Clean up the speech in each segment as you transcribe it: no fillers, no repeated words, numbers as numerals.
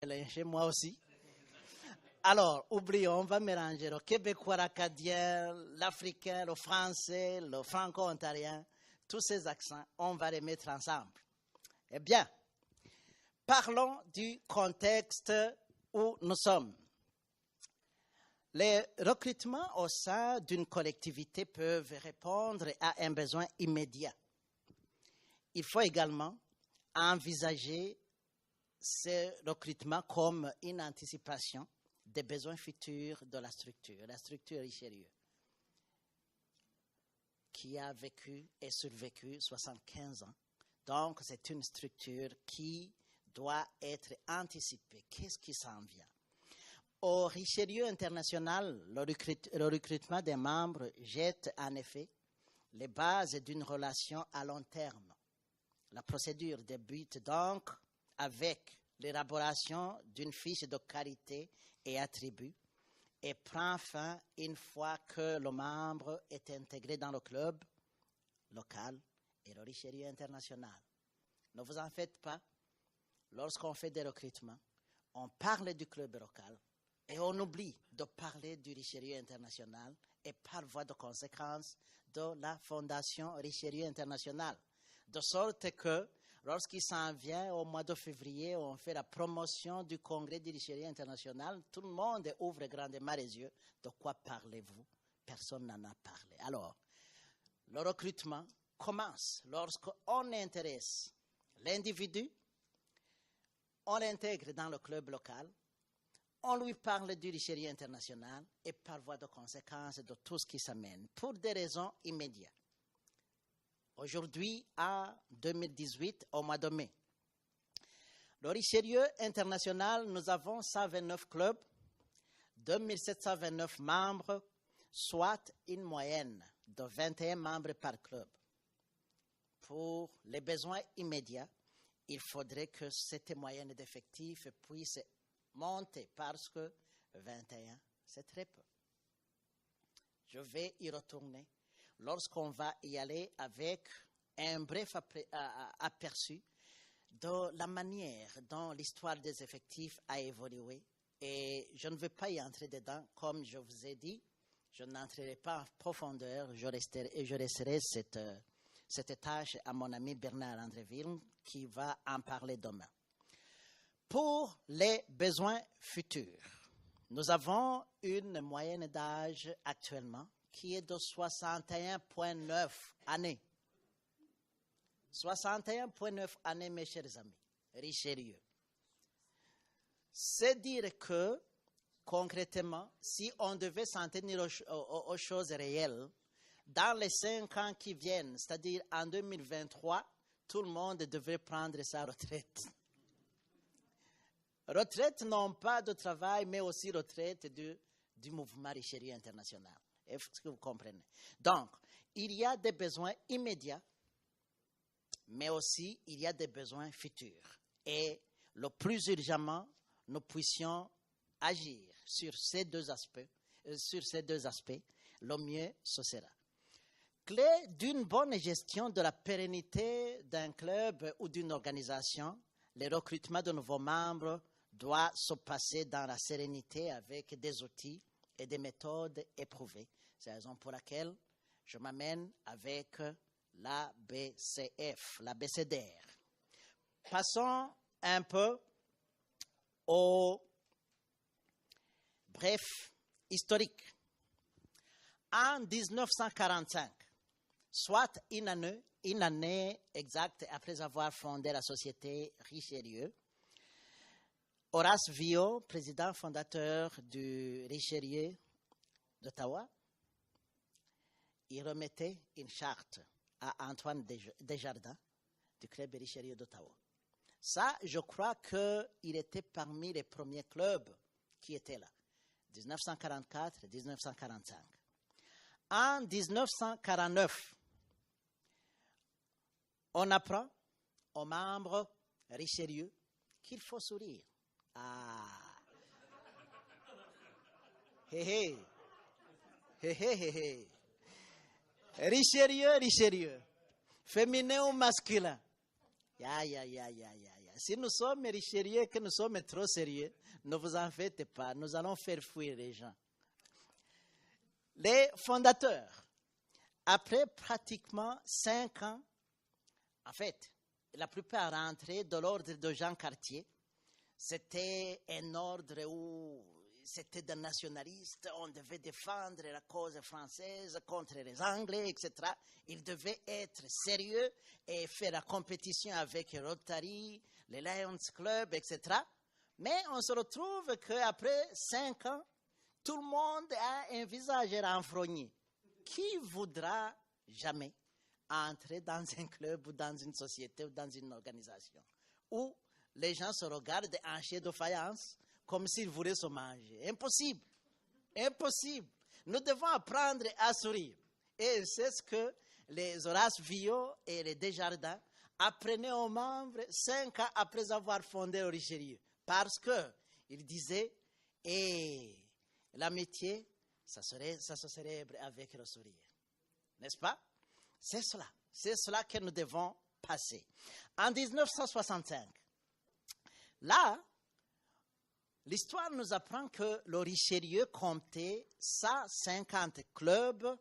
chez moi aussi. Alors, oublions, on va mélanger le québécois, l'acadien, l'africain, le français, le franco-ontarien. Tous ces accents, on va les mettre ensemble. Eh bien, parlons du contexte où nous sommes. Les recrutements au sein d'une collectivité peuvent répondre à un besoin immédiat. Il faut également envisager ce recrutement comme une anticipation des besoins futurs de la structure Richelieu, qui a vécu et survécu 75 ans. Donc, c'est une structure qui doit être anticipée. Qu'est-ce qui s'en vient? Au Richelieu International, le recrutement des membres jette en effet les bases d'une relation à long terme. La procédure débute donc avec l'élaboration d'une fiche de qualité et attributs et prend fin une fois que le membre est intégré dans le club local et le Richelieu International. Ne vous en faites pas, lorsqu'on fait des recrutements, on parle du club local et on oublie de parler du Richelieu International et par voie de conséquence de la Fondation Richelieu International. De sorte que lorsqu'il s'en vient au mois de février, on fait la promotion du congrès du Richelieu International, tout le monde ouvre grandement les yeux. De quoi parlez-vous? Personne n'en a parlé. Alors, le recrutement commence lorsqu'on intéresse l'individu, on l'intègre dans le club local, on lui parle du Richelieu International et par voie de conséquence de tout ce qui s'amène, pour des raisons immédiates. Aujourd'hui, en 2018, au mois de mai, le Richelieu International, nous avons 129 clubs, 2729 membres, soit une moyenne de 21 membres par club. Pour les besoins immédiats, il faudrait que cette moyenne d'effectifs puisse monter parce que 21, c'est très peu. Je vais y retourner lorsqu'on va y aller avec un bref aperçu de la manière dont l'histoire des effectifs a évolué. Et je ne vais pas y entrer dedans, comme je vous ai dit, je n'entrerai pas en profondeur, je laisserai cette tâche à mon ami Bernard Andréville qui va en parler demain. Pour les besoins futurs, nous avons une moyenne d'âge actuellement qui est de 61,9 années. 61,9 années, mes chers amis, Richelieu. C'est dire que, concrètement, si on devait s'en tenir aux choses réelles, dans les 5 ans qui viennent, c'est-à-dire en 2023, tout le monde devrait prendre sa retraite. Retraite non pas de travail, mais aussi retraite du mouvement Richelieu International. Est-ce que vous comprenez? Donc, il y a des besoins immédiats, mais aussi il y a des besoins futurs. Et le plus urgemment, nous puissions agir sur ces deux aspects, le mieux ce sera. Clé d'une bonne gestion de la pérennité d'un club ou d'une organisation, le recrutement de nouveaux membres doit se passer dans la sérénité avec des outils et des méthodes éprouvées. C'est la raison pour laquelle je m'amène avec l'ABCF, l'ABCDR. Passons un peu au bref historique. En 1945, soit une année exacte après avoir fondé la société Richelieu, Horace Viau, président fondateur du Richelieu d'Ottawa, il remettait une charte à Antoine Desjardins du club Richelieu d'Ottawa. Ça, je crois qu'il était parmi les premiers clubs qui étaient là, 1944-1945. En 1949, on apprend aux membres Richelieu qu'il faut sourire. Ah, hé hé. Richelieu, féminin ou masculin? Ya. Si nous sommes richelieu et que nous sommes trop sérieux, ne vous en faites pas, nous allons faire fuir les gens. Les fondateurs, après pratiquement 5 ans, en fait, la plupart rentraient de l'ordre de Jean Cartier. C'était un ordre où c'était des nationalistes, on devait défendre la cause française contre les Anglais, etc. Ils devaient être sérieux et faire la compétition avec Rotary, les Lions Club, etc. Mais on se retrouve qu'après 5 ans, tout le monde a un visage renfrogné. Qui voudra jamais entrer dans un club ou dans une société ou dans une organisation où les gens se regardent en chien de faïence comme s'ils voulaient se manger? Impossible. Impossible. Nous devons apprendre à sourire. Et c'est ce que les Horace Villot et les Desjardins apprenaient aux membres 5 ans après avoir fondé le Richelieu. Parce qu'ils disaient, l'amitié, ça se célèbre avec le sourire. N'est-ce pas? C'est cela que nous devons passer. En 1965, là, l'histoire nous apprend que le Richelieu comptait 150 clubs,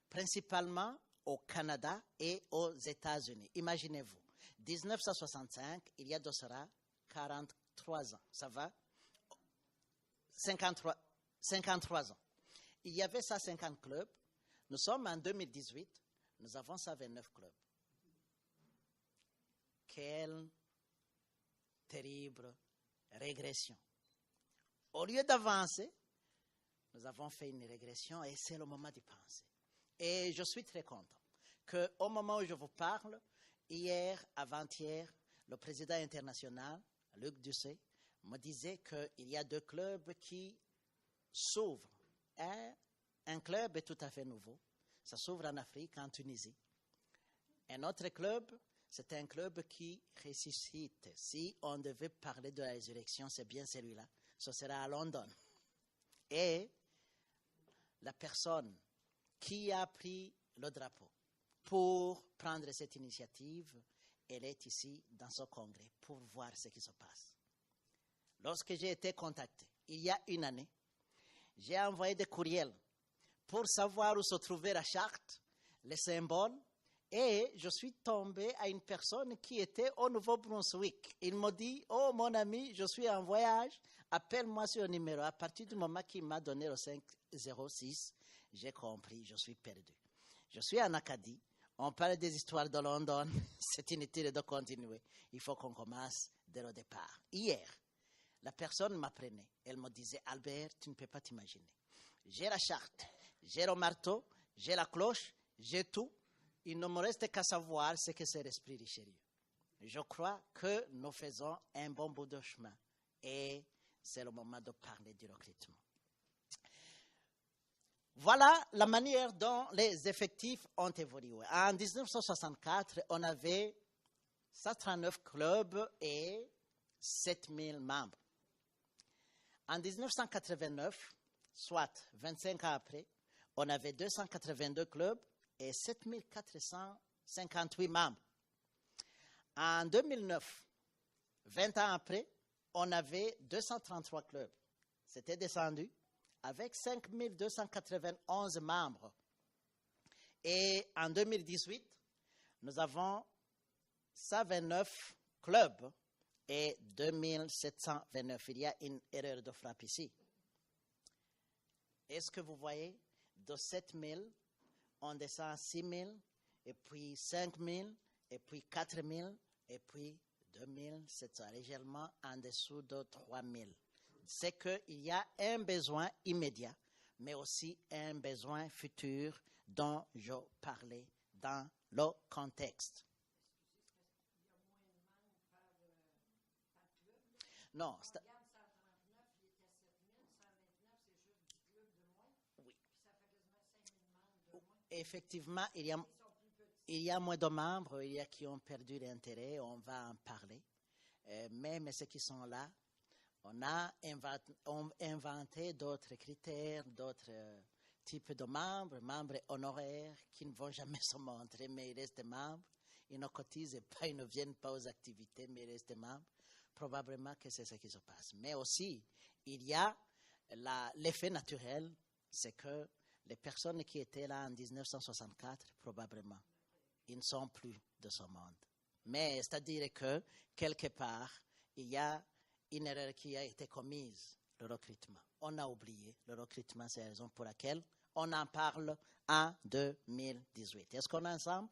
principalement au Canada et aux États-Unis. Imaginez-vous, 1965, il y a de cela 43 ans. Ça va? 53 ans. Il y avait 150 clubs. Nous sommes en 2018. Nous avons 129 clubs. Quelle terrible régression. Au lieu d'avancer, nous avons fait une régression et c'est le moment d'y penser. Et je suis très content qu'au moment où je vous parle, hier, avant-hier, le président international, Luc Doucet, me disait qu'il y a 2 clubs qui s'ouvrent. Un club est tout à fait nouveau. Ça s'ouvre en Afrique, en Tunisie. Un autre club, c'est un club qui ressuscite. Si on devait parler de la résurrection, c'est bien celui-là. Ce sera à London. Et la personne qui a pris le drapeau pour prendre cette initiative, elle est ici dans ce congrès pour voir ce qui se passe. Lorsque j'ai été contacté, il y a une année, j'ai envoyé des courriels pour savoir où se trouvait la charte, les symboles, et je suis tombé à une personne qui était au Nouveau-Brunswick. Il m'a dit, oh mon ami, je suis en voyage, appelle-moi sur le numéro. À partir du moment qu'il m'a donné le 506, j'ai compris, je suis perdu. Je suis en Acadie, on parle des histoires de London, c'est inutile de continuer. Il faut qu'on commence dès le départ. Hier, la personne m'apprenait, elle me disait, Albert, tu ne peux pas t'imaginer. J'ai la charte, j'ai le marteau, j'ai la cloche, j'ai tout. Il ne me reste qu'à savoir ce que c'est l'esprit Richelieu. Je crois que nous faisons un bon bout de chemin et c'est le moment de parler du recrutement. Voilà la manière dont les effectifs ont évolué. En 1964, on avait 139 clubs et 7000 membres. En 1989, soit 25 ans après, on avait 282 clubs et 7458 membres. En 2009, 20 ans après, on avait 233 clubs. C'était descendu avec 5291 membres. Et en 2018, nous avons 129 clubs et 2729. Il y a une erreur de frappe ici. Est-ce que vous voyez, de 7000, on descend à 6000, et puis 5000, et puis 4000, et puis 2700, légèrement en dessous de 3000. C'est qu'il y a un besoin immédiat, mais aussi un besoin futur dont je parlais dans le contexte. Non, oui. Effectivement, il y a moins de membres, il y a qui ont perdu l'intérêt, on va en parler. Même ceux qui sont là, on a inventé d'autres critères, d'autres types de membres honoraires qui ne vont jamais se montrer, mais ils restent membres. ils ne cotisent pas, ils ne viennent pas aux activités, mais ils restent membres. Probablement que c'est ce qui se passe. Mais aussi, il y a l'effet naturel, c'est que les personnes qui étaient là en 1964, probablement, ils ne sont plus de ce monde. Mais c'est-à-dire que, quelque part, il y a une erreur qui a été commise, le recrutement. On a oublié le recrutement, c'est la raison pour laquelle on en parle en 2018. Est-ce qu'on est ensemble?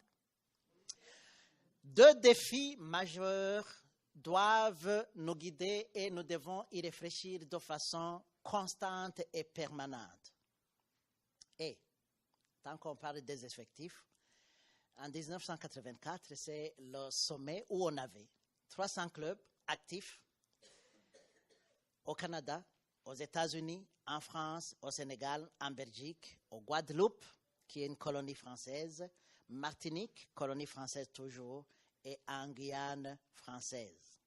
Deux défis majeurs doivent nous guider et nous devons y réfléchir de façon constante et permanente. Et, tant qu'on parle des effectifs, en 1984, c'est le sommet où on avait 300 clubs actifs au Canada, aux États-Unis, en France, au Sénégal, en Belgique, au Guadeloupe, qui est une colonie française, Martinique, colonie française toujours, et en Guyane française.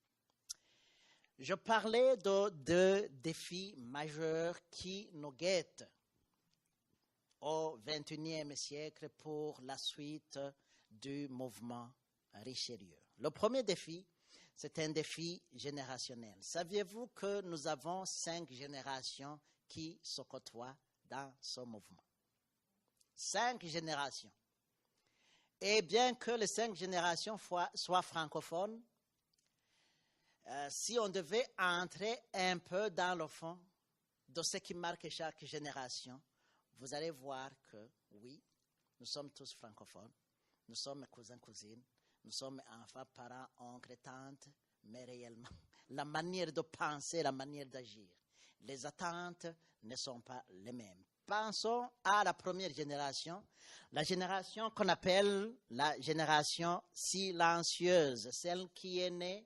Je parlais de deux défis majeurs qui nous guettent au XXIe siècle pour la suite du mouvement Richelieu. Le premier défi, c'est un défi générationnel. Saviez-vous que nous avons 5 générations qui se côtoient dans ce mouvement? 5 générations. Et bien que les 5 générations soient francophones, si on devait entrer un peu dans le fond de ce qui marque chaque génération, vous allez voir que, oui, nous sommes tous francophones, nous sommes cousins, cousines, nous sommes enfants, parents, oncles, tantes, mais réellement, la manière de penser, la manière d'agir, les attentes ne sont pas les mêmes. Pensons à la première génération, la génération qu'on appelle la génération silencieuse, celle qui est née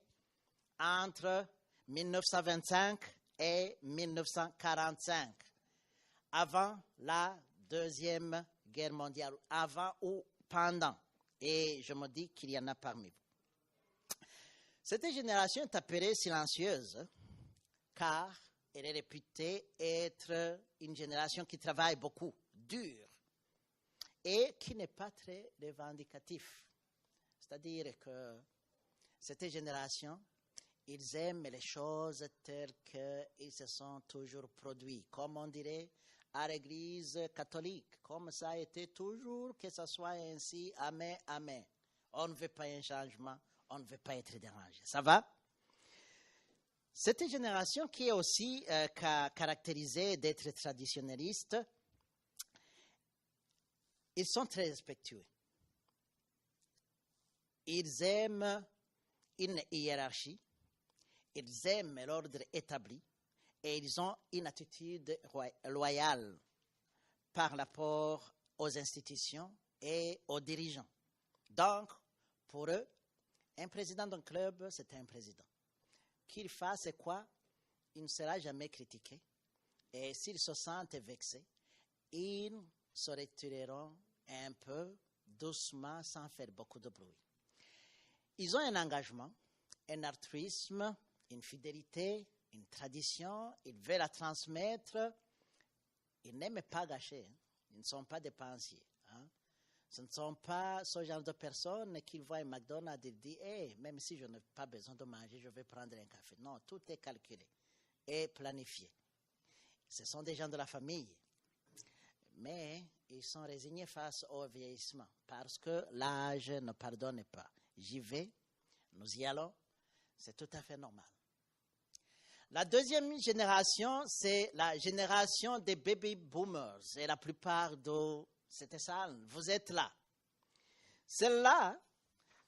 entre 1925 et 1945, avant la Deuxième Guerre mondiale, avant ou pendant. Et je me dis qu'il y en a parmi vous. Cette génération est appelée silencieuse car elle est réputée être une génération qui travaille beaucoup, dur, et qui n'est pas très revendicatif. C'est-à-dire que cette génération, ils aiment les choses telles qu'ils se sont toujours produits, comme on dirait à l'Église catholique, comme ça a été toujours, que ce soit ainsi, amen, amen. On ne veut pas un changement, on ne veut pas être dérangé. Ça va? Cette génération qui est aussi caractérisée d'être traditionnaliste, ils sont très respectueux. Ils aiment une hiérarchie, ils aiment l'ordre établi et ils ont une attitude loyale par rapport aux institutions et aux dirigeants. Donc, pour eux, un président d'un club, c'est un président. Qu'il fasse quoi, il ne sera jamais critiqué. Et s'ils se sentent vexés, ils se retireront un peu doucement sans faire beaucoup de bruit. Ils ont un engagement, un altruisme, une fidélité, une tradition, ils veulent la transmettre. Ils n'aiment pas gâcher, hein. Ils ne sont pas dépensiers. Hein. Ce ne sont pas ce genre de personnes qui voient un McDonald's et disent hey, même si je n'ai pas besoin de manger, je vais prendre un café. Non, tout est calculé et planifié. Ce sont des gens de la famille. Mais ils sont résignés face au vieillissement parce que l'âge ne pardonne pas. J'y vais, nous y allons, c'est tout à fait normal. La deuxième génération, c'est la génération des baby boomers. Et la plupart de cette salle, vous êtes là. Celle-là,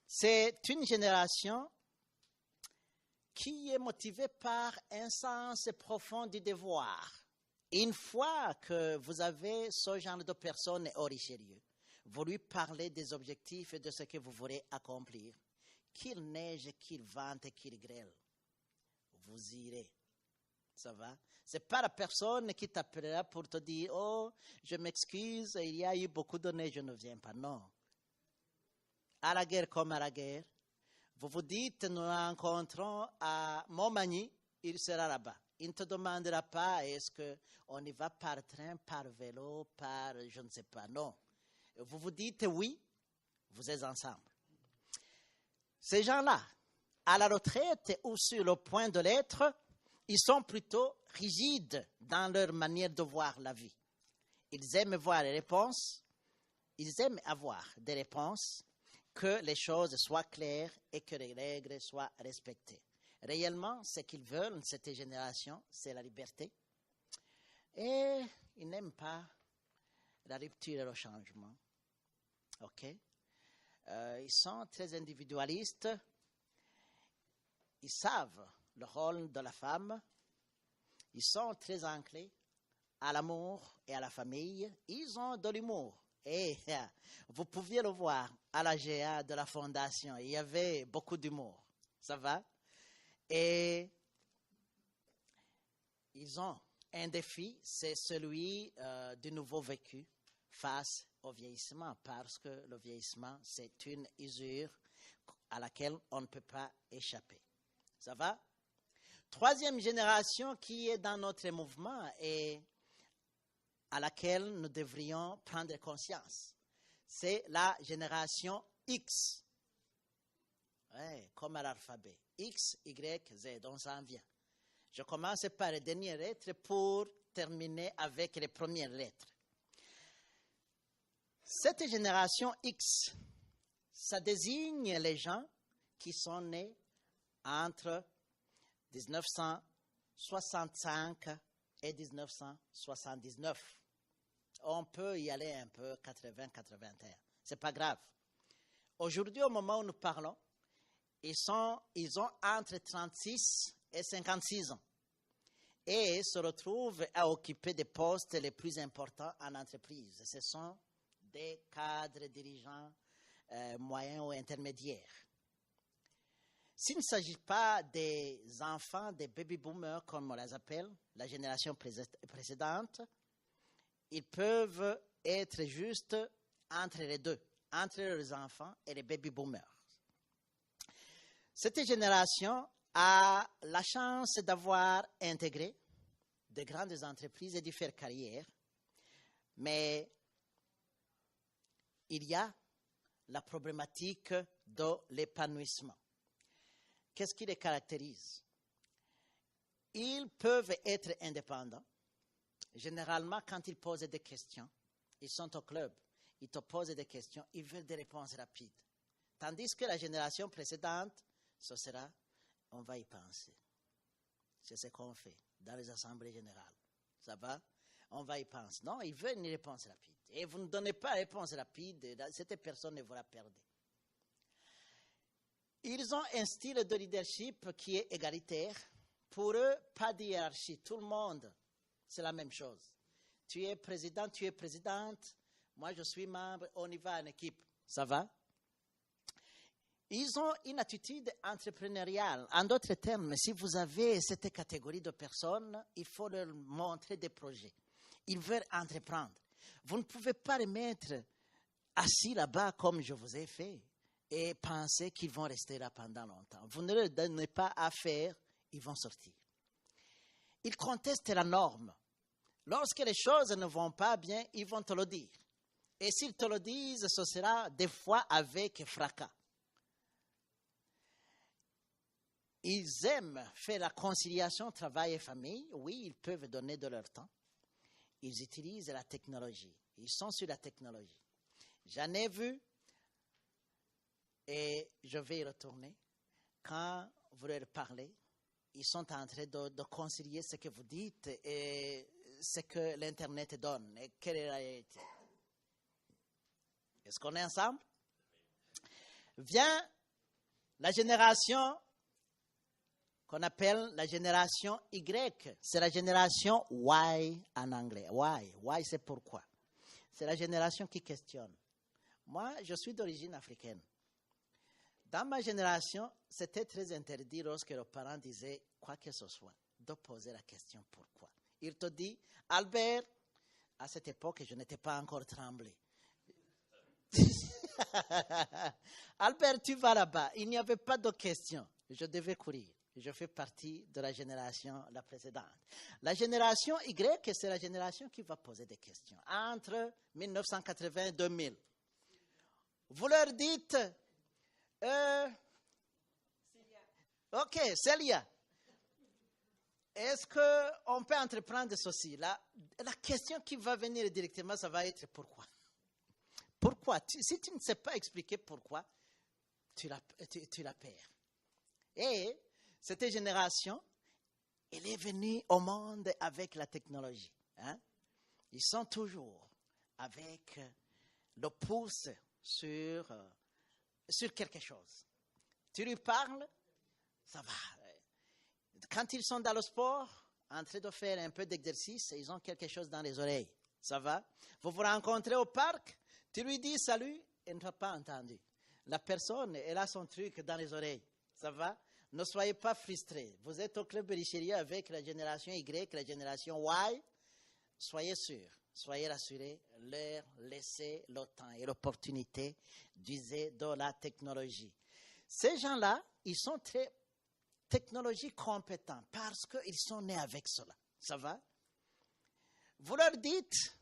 c'est une génération qui est motivée par un sens profond du devoir. Une fois que vous avez ce genre de personnes au Richelieu, vous lui parlez des objectifs et de ce que vous voulez accomplir. Qu'il neige, qu'il vente, qu'il grêle, vous irez. Ça va? Ce n'est pas la personne qui t'appellera pour te dire « Oh, je m'excuse, il y a eu beaucoup de neige, je ne viens pas. » Non. À la guerre comme à la guerre, vous vous dites « Nous rencontrons à Montmagny, il sera là-bas. » Il ne te demandera pas « Est-ce qu'on y va par train, par vélo, par je ne sais pas. » Non. Vous vous dites « Oui, vous êtes ensemble. » Ces gens-là, à la retraite ou sur le point de l'être, ils sont plutôt rigides dans leur manière de voir la vie. Ils aiment voir les réponses, ils aiment avoir des réponses, que les choses soient claires et que les règles soient respectées. Réellement, ce qu'ils veulent, cette génération, c'est la liberté. Et ils n'aiment pas la rupture et le changement. OK? Ils sont très individualistes. Ils savent le rôle de la femme. Ils sont très ancrés à l'amour et à la famille. Ils ont de l'humour. Et vous pouviez le voir à la GA de la Fondation. Il y avait beaucoup d'humour. Ça va? Et ils ont un défi, c'est celui du nouveau vécu face au vieillissement, parce que le vieillissement, c'est une usure à laquelle on ne peut pas échapper. Ça va? Troisième génération qui est dans notre mouvement et à laquelle nous devrions prendre conscience, c'est la génération X. Ouais, comme à l'alphabet. X, Y, Z, on s'en vient. Je commence par les dernières lettres pour terminer avec les premières lettres. Cette génération X, ça désigne les gens qui sont nés entre 1965 et 1979. On peut y aller un peu, 80-81. Ce n'est pas grave. Aujourd'hui, au moment où nous parlons, ils ont entre 36 et 56 ans et se retrouvent à occuper des postes les plus importants en entreprise. Ce sont des cadres dirigeants moyens ou intermédiaires. S'il ne s'agit pas des enfants des baby-boomers, comme on les appelle, la génération précédente, ils peuvent être juste entre les deux, entre les enfants et les baby-boomers. Cette génération a la chance d'avoir intégré de grandes entreprises et de faire carrière, mais il y a la problématique de l'épanouissement. Qu'est-ce qui les caractérise? Ils peuvent être indépendants. Généralement, quand ils posent des questions, ils sont au club, ils te posent des questions, ils veulent des réponses rapides. Tandis que la génération précédente, ce sera, on va y penser. C'est ce qu'on fait dans les assemblées générales. Ça va? On va y penser. Non, ils veulent une réponse rapide. Et vous ne donnez pas réponse rapide, cette personne ne vous la perdez. Ils ont un style de leadership qui est égalitaire. Pour eux, pas de hiérarchie. Tout le monde, c'est la même chose. Tu es président, tu es présidente. Moi, je suis membre, on y va en équipe. Ça va? Ils ont une attitude entrepreneuriale. En d'autres termes, si vous avez cette catégorie de personnes, il faut leur montrer des projets. Ils veulent entreprendre. Vous ne pouvez pas les mettre assis là-bas comme je vous ai fait et penser qu'ils vont rester là pendant longtemps. Vous ne leur donnez pas à faire, ils vont sortir. Ils contestent la norme. Lorsque les choses ne vont pas bien, ils vont te le dire. Et s'ils te le disent, ce sera des fois avec fracas. Ils aiment faire la conciliation travail et famille. Oui, ils peuvent donner de leur temps. Ils utilisent la technologie. Ils sont sur la technologie. J'en ai vu et je vais y retourner. Quand vous leur parlez, ils sont en train de concilier ce que vous dites et ce que l'Internet donne. Et quelle est la réalité? Est-ce qu'on est ensemble? Vient la génération qu'on appelle la génération Y. C'est la génération Y en anglais. Y, c'est pourquoi. C'est la génération qui questionne. Moi, je suis d'origine africaine. Dans ma génération, c'était très interdit lorsque les parents disaient quoi que ce soit, de poser la question pourquoi. Il te dit, Albert, à cette époque, je n'étais pas encore tremblé. Albert, tu vas là-bas. Il n'y avait pas de question. Je devais courir. Je fais partie de la génération la précédente. La génération Y, c'est la génération qui va poser des questions. Entre 1980 et 2000. Vous leur dites, Ok, Célia. Est-ce qu'on peut entreprendre ceci? La question qui va venir directement, ça va être pourquoi? Pourquoi? Si tu ne sais pas expliquer pourquoi, tu la perds. Et cette génération, elle est venue au monde avec la technologie. Hein? Ils sont toujours avec le pouce sur quelque chose. Tu lui parles, ça va. Quand ils sont dans le sport, en train de faire un peu d'exercice, ils ont quelque chose dans les oreilles. Ça va? Vous vous rencontrez au parc, tu lui dis salut, elle ne t'a pas entendu. La personne, elle a son truc dans les oreilles. Ça va? Ne soyez pas frustrés. Vous êtes au club Richelieu avec la génération Y, la génération Y. Soyez sûrs, soyez rassurés, leur laissez le temps et l'opportunité d'user de la technologie. Ces gens-là, ils sont très technologie compétents parce qu'ils sont nés avec cela. Ça va? Vous leur dites,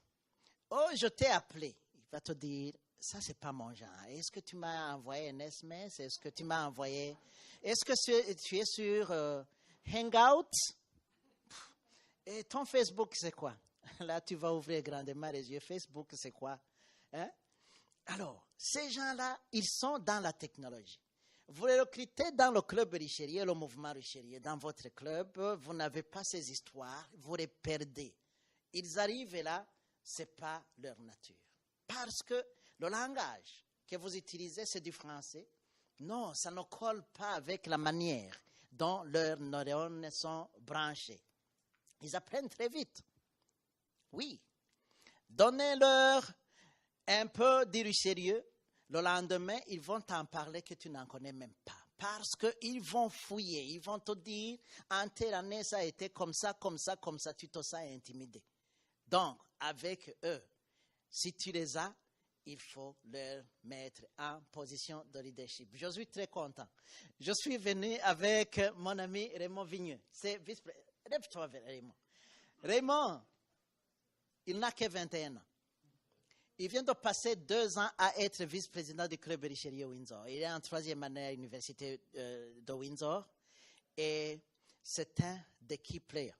oh, je t'ai appelé. Il va te dire, ça, c'est pas mon genre. Est-ce que tu m'as envoyé un SMS? Est-ce que tu m'as envoyé... Est-ce que tu es sur Hangout? Et ton Facebook, c'est quoi? Là, tu vas ouvrir grandement les yeux. Facebook, c'est quoi? Hein? Alors, ces gens-là, ils sont dans la technologie. Vous les recrutez dans le club Richelieu, le mouvement Richelieu, dans votre club, vous n'avez pas ces histoires, vous les perdez. Ils arrivent et là, ce n'est pas leur nature. Parce que le langage que vous utilisez, c'est du français. Non, ça ne colle pas avec la manière dont leurs neurones sont branchés. Ils apprennent très vite. Oui. Donnez-leur un peu de Richelieu. Le lendemain, ils vont t'en parler que tu n'en connais même pas. Parce qu'ils vont fouiller, ils vont te dire, en telle année, ça a été comme ça, comme ça, comme ça, tu te sens intimidé. Donc, avec eux, si tu les as, il faut leur mettre en position de leadership. Je suis très content. Je suis venu avec mon ami Raymond Vigneux. C'est vice-président. Lève-toi, Raymond. Raymond, il n'a que 21 ans. Il vient de passer 2 ans à être vice-président du club Richelieu Windsor. Il est en 3e année à l'université de Windsor. Et c'est un des key players,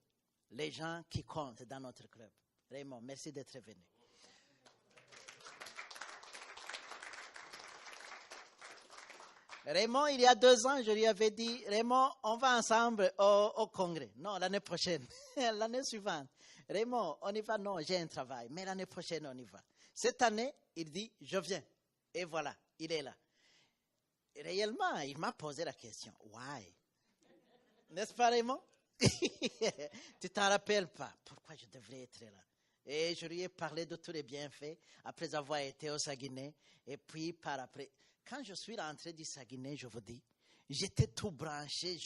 les gens qui comptent dans notre club. Raymond, merci d'être venu. Raymond, il y a 2 ans, je lui avais dit, Raymond, on va ensemble au congrès. Non, l'année prochaine, l'année suivante. Raymond, on y va? Non, j'ai un travail, mais l'année prochaine, on y va. Cette année, il dit, je viens. Et voilà, il est là. Et réellement, il m'a posé la question, why? N'est-ce pas, Raymond? Tu t'en rappelles pas. Pourquoi je devrais être là? Et je lui ai parlé de tous les bienfaits après avoir été au Saguenay. Et puis, par après, quand je suis rentré du Saguenay, je vous dis, j'étais tout branché.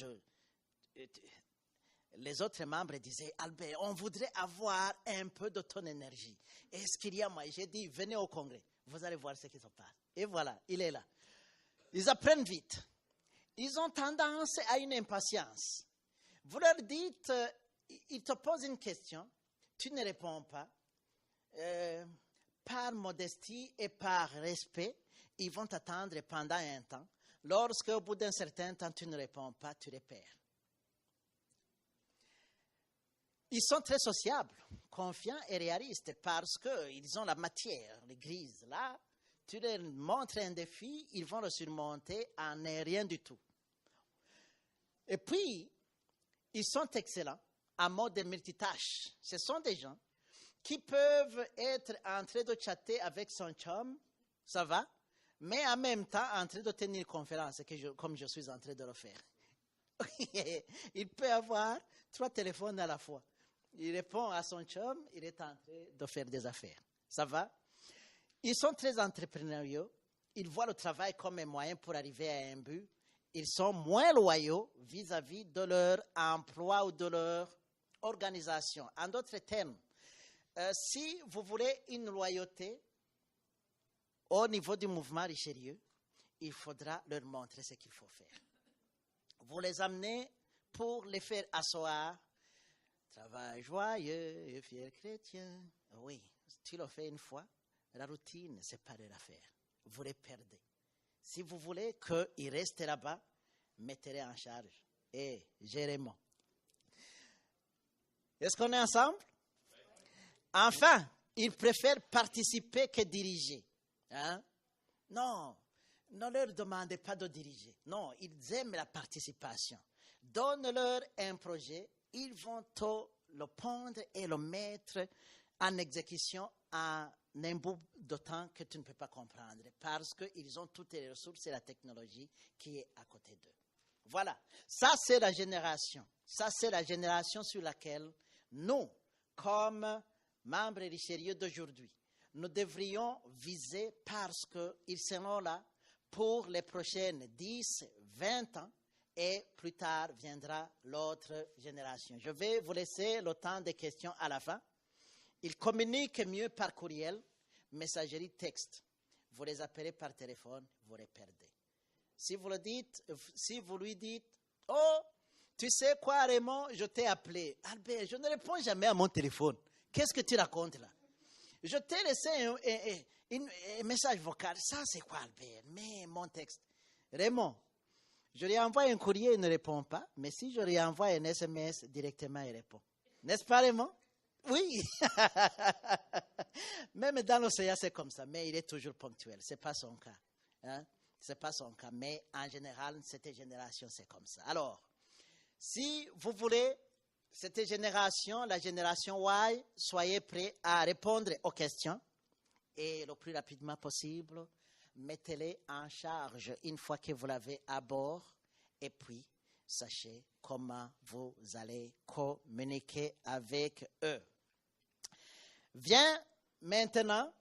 Les autres membres disaient, Albert, on voudrait avoir un peu de ton énergie. Est-ce qu'il y a moi? J'ai dit, venez au congrès. Vous allez voir ce qui se passe. Et voilà, il est là. Ils apprennent vite. Ils ont tendance à une impatience. Vous leur dites, ils te posent une question, tu ne réponds pas. Par modestie et par respect, ils vont t'attendre pendant un temps. Lorsque, au bout d'un certain temps, tu ne réponds pas, tu les perds. Ils sont très sociables, confiants et réalistes parce qu'ils ont la matière, les grises. Là, tu leur montres un défi, ils vont le surmonter en rien du tout. Et puis, ils sont excellents en mode multitâche. Ce sont des gens qui peuvent être en train de chatter avec son chum, ça va, mais en même temps en train de tenir une conférence, comme je suis en train de le faire. Il peut avoir 3 téléphones à la fois. Il répond à son chum, il est en train de faire des affaires. Ça va? Ils sont très entrepreneuriaux. Ils voient le travail comme un moyen pour arriver à un but. Ils sont moins loyaux vis-à-vis de leur emploi ou de leur organisation. En d'autres termes, si vous voulez une loyauté au niveau du mouvement Richelieu, il faudra leur montrer ce qu'il faut faire. Vous les amenez pour les faire asseoir. Travail joyeux et fier chrétien. Oui, tu le fais une fois, la routine, c'est pas de l'affaire. Vous les perdez. Si vous voulez qu'ils restent là-bas, mettez-les en charge. et Jérémie. Est-ce qu'on est ensemble? Enfin, ils préfèrent participer que diriger. Hein? Non, ne leur demandez pas de diriger. Non, ils aiment la participation. Donne-leur un projet, ils vont te le pondre et le mettre en exécution en un bout de temps que tu ne peux pas comprendre parce qu'ils ont toutes les ressources et la technologie qui est à côté d'eux. Voilà, ça c'est la génération. Ça c'est la génération sur laquelle nous, comme membres Richelieu d'aujourd'hui, nous devrions viser parce qu'ils seront là pour les prochaines 10, 20 ans et plus tard viendra l'autre génération. Je vais vous laisser le temps des questions à la fin. Ils communiquent mieux par courriel, messagerie, texte. Vous les appelez par téléphone, vous les perdez. Si vous lui dites, oh, tu sais quoi Raymond, je t'ai appelé. Albert, je ne réponds jamais à mon téléphone. Qu'est-ce que tu racontes là? Je t'ai laissé un message vocal. Ça c'est quoi Albert? Mais mon texte. Raymond, je lui envoie un courrier, il ne répond pas. Mais si je lui envoie un SMS, directement il répond. N'est-ce pas Raymond? Oui. Même dans l'océan, c'est comme ça. Mais il est toujours ponctuel. Ce n'est pas son cas. Hein? Ce n'est pas son cas. Mais en général, cette génération, c'est comme ça. Alors, si vous voulez, cette génération, la génération Y, soyez prêts à répondre aux questions. Et le plus rapidement possible, mettez-les en charge une fois que vous l'avez à bord. Et puis, sachez comment vous allez communiquer avec eux. Vient maintenant,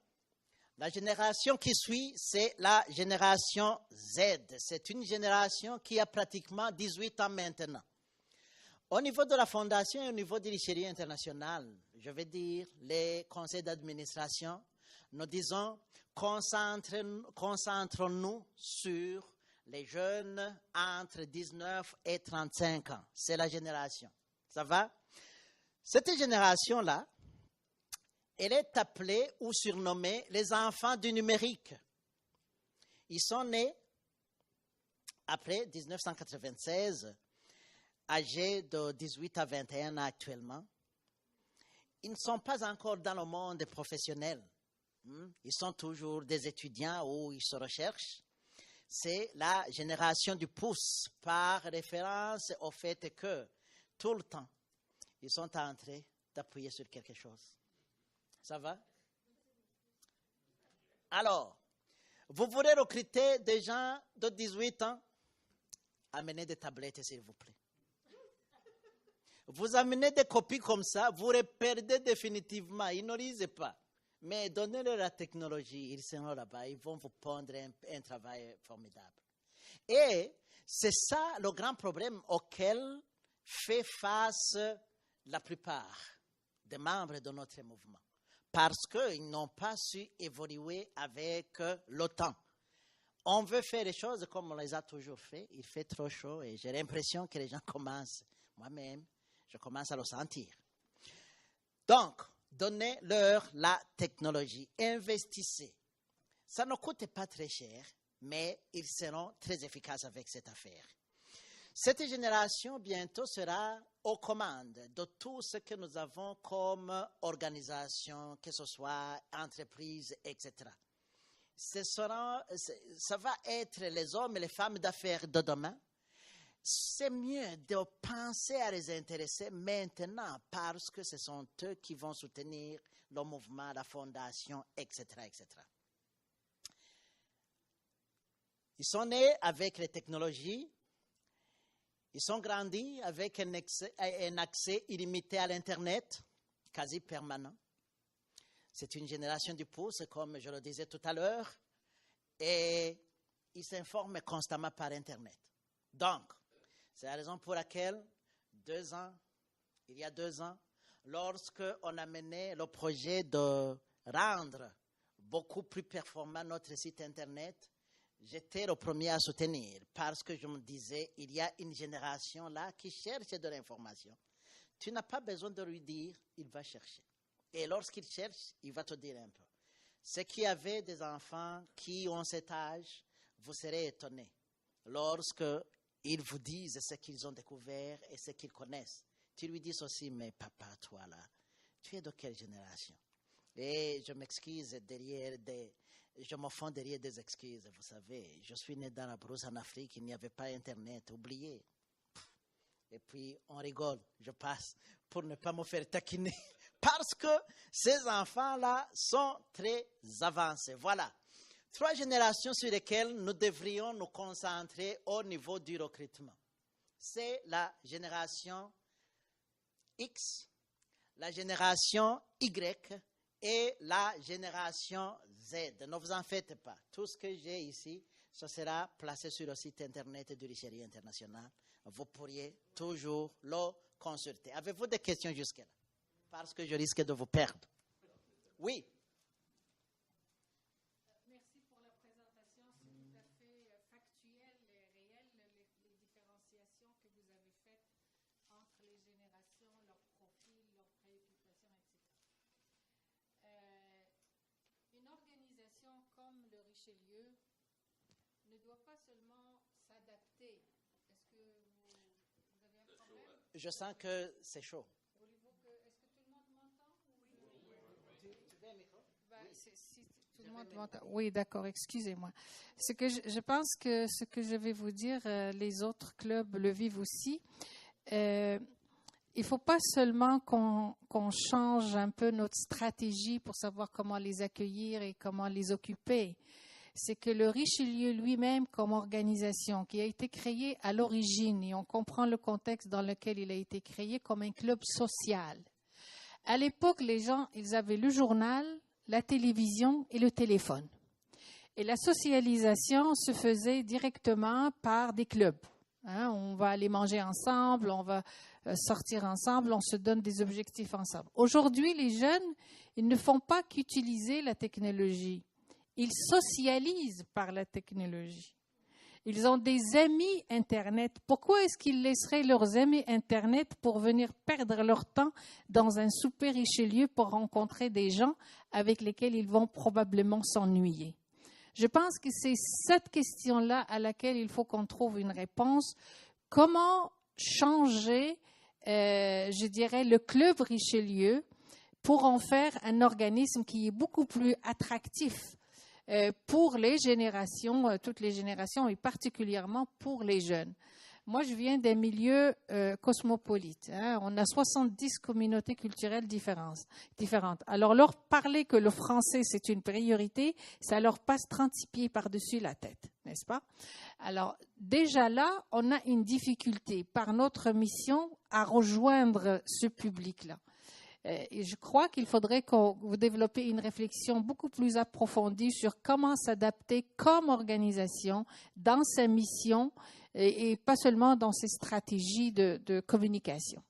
la génération qui suit, c'est la génération Z. C'est une génération qui a pratiquement 18 ans maintenant. Au niveau de la fondation et au niveau du Richelieu international, je veux dire les conseils d'administration, nous disons concentrons-nous sur les jeunes entre 19 et 35 ans. C'est la génération. Ça va? Cette génération-là, elle est appelée ou surnommée les enfants du numérique. Ils sont nés après 1996, âgés de 18 à 21 ans actuellement. Ils ne sont pas encore dans le monde professionnel. Ils sont toujours des étudiants où ils se recherchent. C'est la génération du pouce, par référence au fait que tout le temps, ils sont en train d'appuyer sur quelque chose. Ça va? Alors, vous voulez recruter des gens de 18 ans? Amenez des tablettes, s'il vous plaît. Vous amenez des copies comme ça, vous les perdez définitivement. Ils ne lisent pas. Mais donnez-leur la technologie, ils seront là-bas, ils vont vous pondre un travail formidable. Et c'est ça le grand problème auquel fait face la plupart des membres de notre mouvement. Parce qu'ils n'ont pas su évoluer avec le temps. On veut faire les choses comme on les a toujours fait. Il fait trop chaud et j'ai l'impression que les gens commencent, moi-même, je commence à le sentir. Donc, donnez-leur la technologie, investissez. Ça ne coûte pas très cher, mais ils seront très efficaces avec cette affaire. Cette génération, bientôt, sera aux commandes de tout ce que nous avons comme organisation, que ce soit entreprise, etc. Ça va être les hommes et les femmes d'affaires de demain. C'est mieux de penser à les intéresser maintenant parce que ce sont eux qui vont soutenir le mouvement, la fondation, etc., etc. Ils sont nés avec les technologies. Ils sont grandis avec un accès illimité à l'Internet, quasi permanent. C'est une génération du pouce, comme je le disais tout à l'heure, et ils s'informent constamment par Internet. Donc, c'est la raison pour laquelle, il y a 2 ans, lorsqu'on a mené le projet de rendre beaucoup plus performant notre site Internet, j'étais le premier à soutenir parce que je me disais, il y a une génération là qui cherche de l'information. Tu n'as pas besoin de lui dire, il va chercher. Et lorsqu'il cherche, il va te dire un peu. Ceux qui avaient des enfants qui ont cet âge, vous serez étonnés lorsque ils vous disent ce qu'ils ont découvert et ce qu'ils connaissent. Tu lui dis aussi, mais papa, toi là, tu es de quelle génération? Et je m'excuse je me fonds derrière des excuses, vous savez. Je suis né dans la brousse en Afrique, il n'y avait pas Internet, oubliez. Et puis, on rigole, je passe pour ne pas me faire taquiner. Parce que ces enfants-là sont très avancés. Voilà. 3 générations sur lesquelles nous devrions nous concentrer au niveau du recrutement. C'est la génération X, la génération Y et la génération Z. Ne vous en faites pas. Tout ce que j'ai ici, ce sera placé sur le site internet du Richelieu International. Vous pourriez toujours le consulter. Avez-vous des questions jusque-là? Parce que je risque de vous perdre. Oui. Merci pour la présentation. C'est tout à fait factuel et réel, les différenciations que vous avez faites entre les générations, leurs profils, leurs préoccupations, etc. Une organisation comme le Richelieu ne doit pas seulement s'adapter. Est-ce que vous avez un problème? Je sens que c'est chaud. Est-ce que tout le monde m'entend? Tu veux un micro? Si tout le monde m'entend. Oui, d'accord, excusez-moi. Je pense que ce que je vais vous dire, les autres clubs le vivent aussi. Il ne faut pas seulement qu'on change un peu notre stratégie pour savoir comment les accueillir et comment les occuper. C'est que le Richelieu lui-même, comme organisation, qui a été créé à l'origine, et on comprend le contexte dans lequel il a été créé, comme un club social. À l'époque, les gens, ils avaient le journal, la télévision et le téléphone. Et la socialisation se faisait directement par des clubs. On va aller manger ensemble, on va sortir ensemble, on se donne des objectifs ensemble. Aujourd'hui, les jeunes, ils ne font pas qu'utiliser la technologie. Ils socialisent par la technologie. Ils ont des amis Internet. Pourquoi est-ce qu'ils laisseraient leurs amis Internet pour venir perdre leur temps dans un souper Richelieu pour rencontrer des gens avec lesquels ils vont probablement s'ennuyer? Je pense que c'est cette question-là à laquelle il faut qu'on trouve une réponse. Comment changer, je dirais, le club Richelieu pour en faire un organisme qui est beaucoup plus attractif pour les générations, toutes les générations et particulièrement pour les jeunes. Moi, je viens d'un milieu cosmopolite. On a 70 communautés culturelles différentes. Alors, leur parler que le français, c'est une priorité, ça leur passe 36 pieds par-dessus la tête, n'est-ce pas? Alors, déjà là, on a une difficulté par notre mission à rejoindre ce public-là. Et je crois qu'il faudrait que vous développiez une réflexion beaucoup plus approfondie sur comment s'adapter comme organisation dans sa mission et pas seulement dans ses stratégies de communication.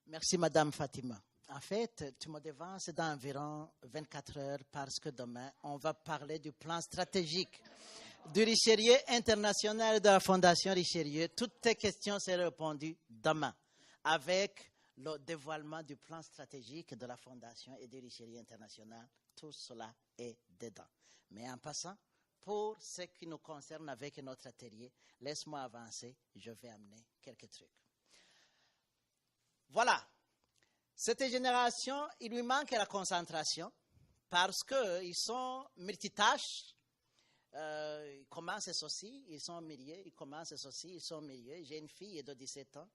Merci, Madame Fatima. En fait, tu me devances dans environ 24 heures parce que demain, on va parler du plan stratégique du Richelieu international de la Fondation Richelieu. Toutes tes questions seront répondues demain avec le dévoilement du plan stratégique de la Fondation et du Richelieu international. Tout cela est dedans. Mais en passant, pour ce qui nous concerne avec notre atelier, laisse-moi avancer, je vais amener quelques trucs. Voilà. Cette génération, il lui manque la concentration parce qu'ils sont multitâches. Ils commencent ceci, ils sont au milieu, ils commencent ceci, ils sont au milieu. J'ai une fille de 17 ans.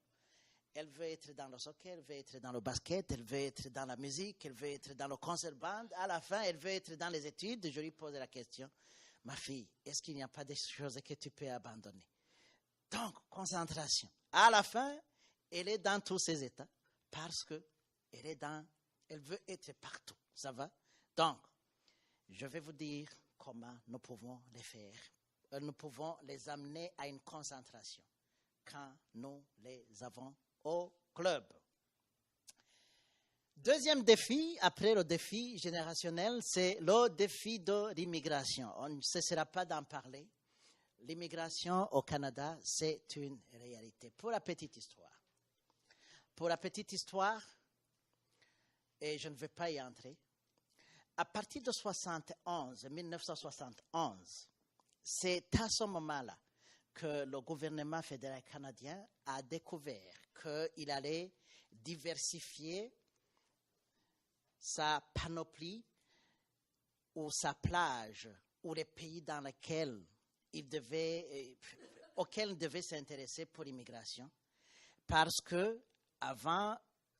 Elle veut être dans le soccer, elle veut être dans le basket, elle veut être dans la musique, elle veut être dans le concert band. À la fin, elle veut être dans les études. Je lui pose la question, ma fille, est-ce qu'il n'y a pas des choses que tu peux abandonner? Donc, concentration. À la fin, elle est dans tous ces états parce que elle veut être partout. Ça va? Donc, je vais vous dire comment nous pouvons les faire. Nous pouvons les amener à une concentration quand nous les avons au club. Deuxième défi, après le défi générationnel, c'est le défi de l'immigration. On ne cessera pas d'en parler. L'immigration au Canada, c'est une réalité. Pour la petite histoire, et je ne vais pas y entrer, à partir de 1971, c'est à ce moment-là que le gouvernement fédéral canadien a découvert qu'il allait diversifier sa panoplie ou sa plage ou les pays dans lesquels auxquels il devait s'intéresser pour l'immigration, parce que avant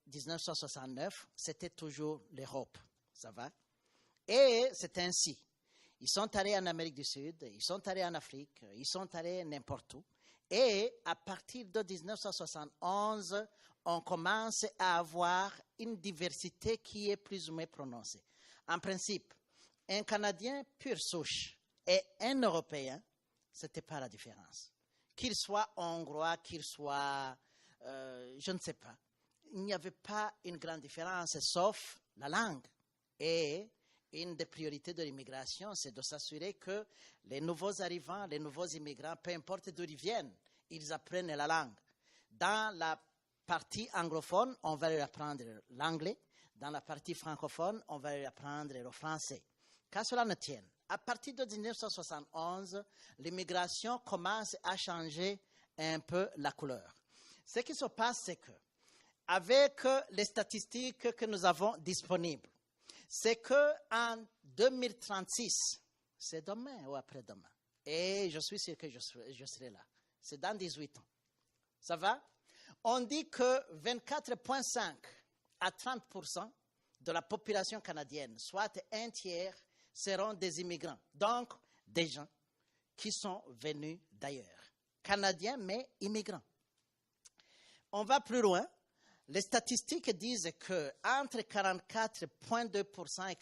1969, c'était toujours l'Europe, ça va? Et c'est ainsi. Ils sont allés en Amérique du Sud, ils sont allés en Afrique, ils sont allés n'importe où. Et à partir de 1971, on commence à avoir une diversité qui est plus ou moins prononcée. En principe, un Canadien pur souche et un Européen, ce n'était pas la différence. Qu'il soit hongrois, qu'il soit, je ne sais pas, il n'y avait pas une grande différence, sauf la langue. Et une des priorités de l'immigration, c'est de s'assurer que les nouveaux arrivants, les nouveaux immigrants, peu importe d'où ils viennent, ils apprennent la langue. Dans la partie anglophone, on va leur apprendre l'anglais. Dans la partie francophone, on va leur apprendre le français. Qu'à cela ne tienne, à partir de 1971, l'immigration commence à changer un peu la couleur. Ce qui se passe, c'est que, avec les statistiques que nous avons disponibles, c'est qu'en 2036, c'est demain ou après-demain, et je suis sûr que je serai là, c'est dans 18 ans. Ça va? On dit que 24,5 à 30% de la population canadienne, soit un tiers, seront des immigrants. Donc, des gens qui sont venus d'ailleurs. Canadiens, mais immigrants. On va plus loin. Les statistiques disent qu'entre 44,2% et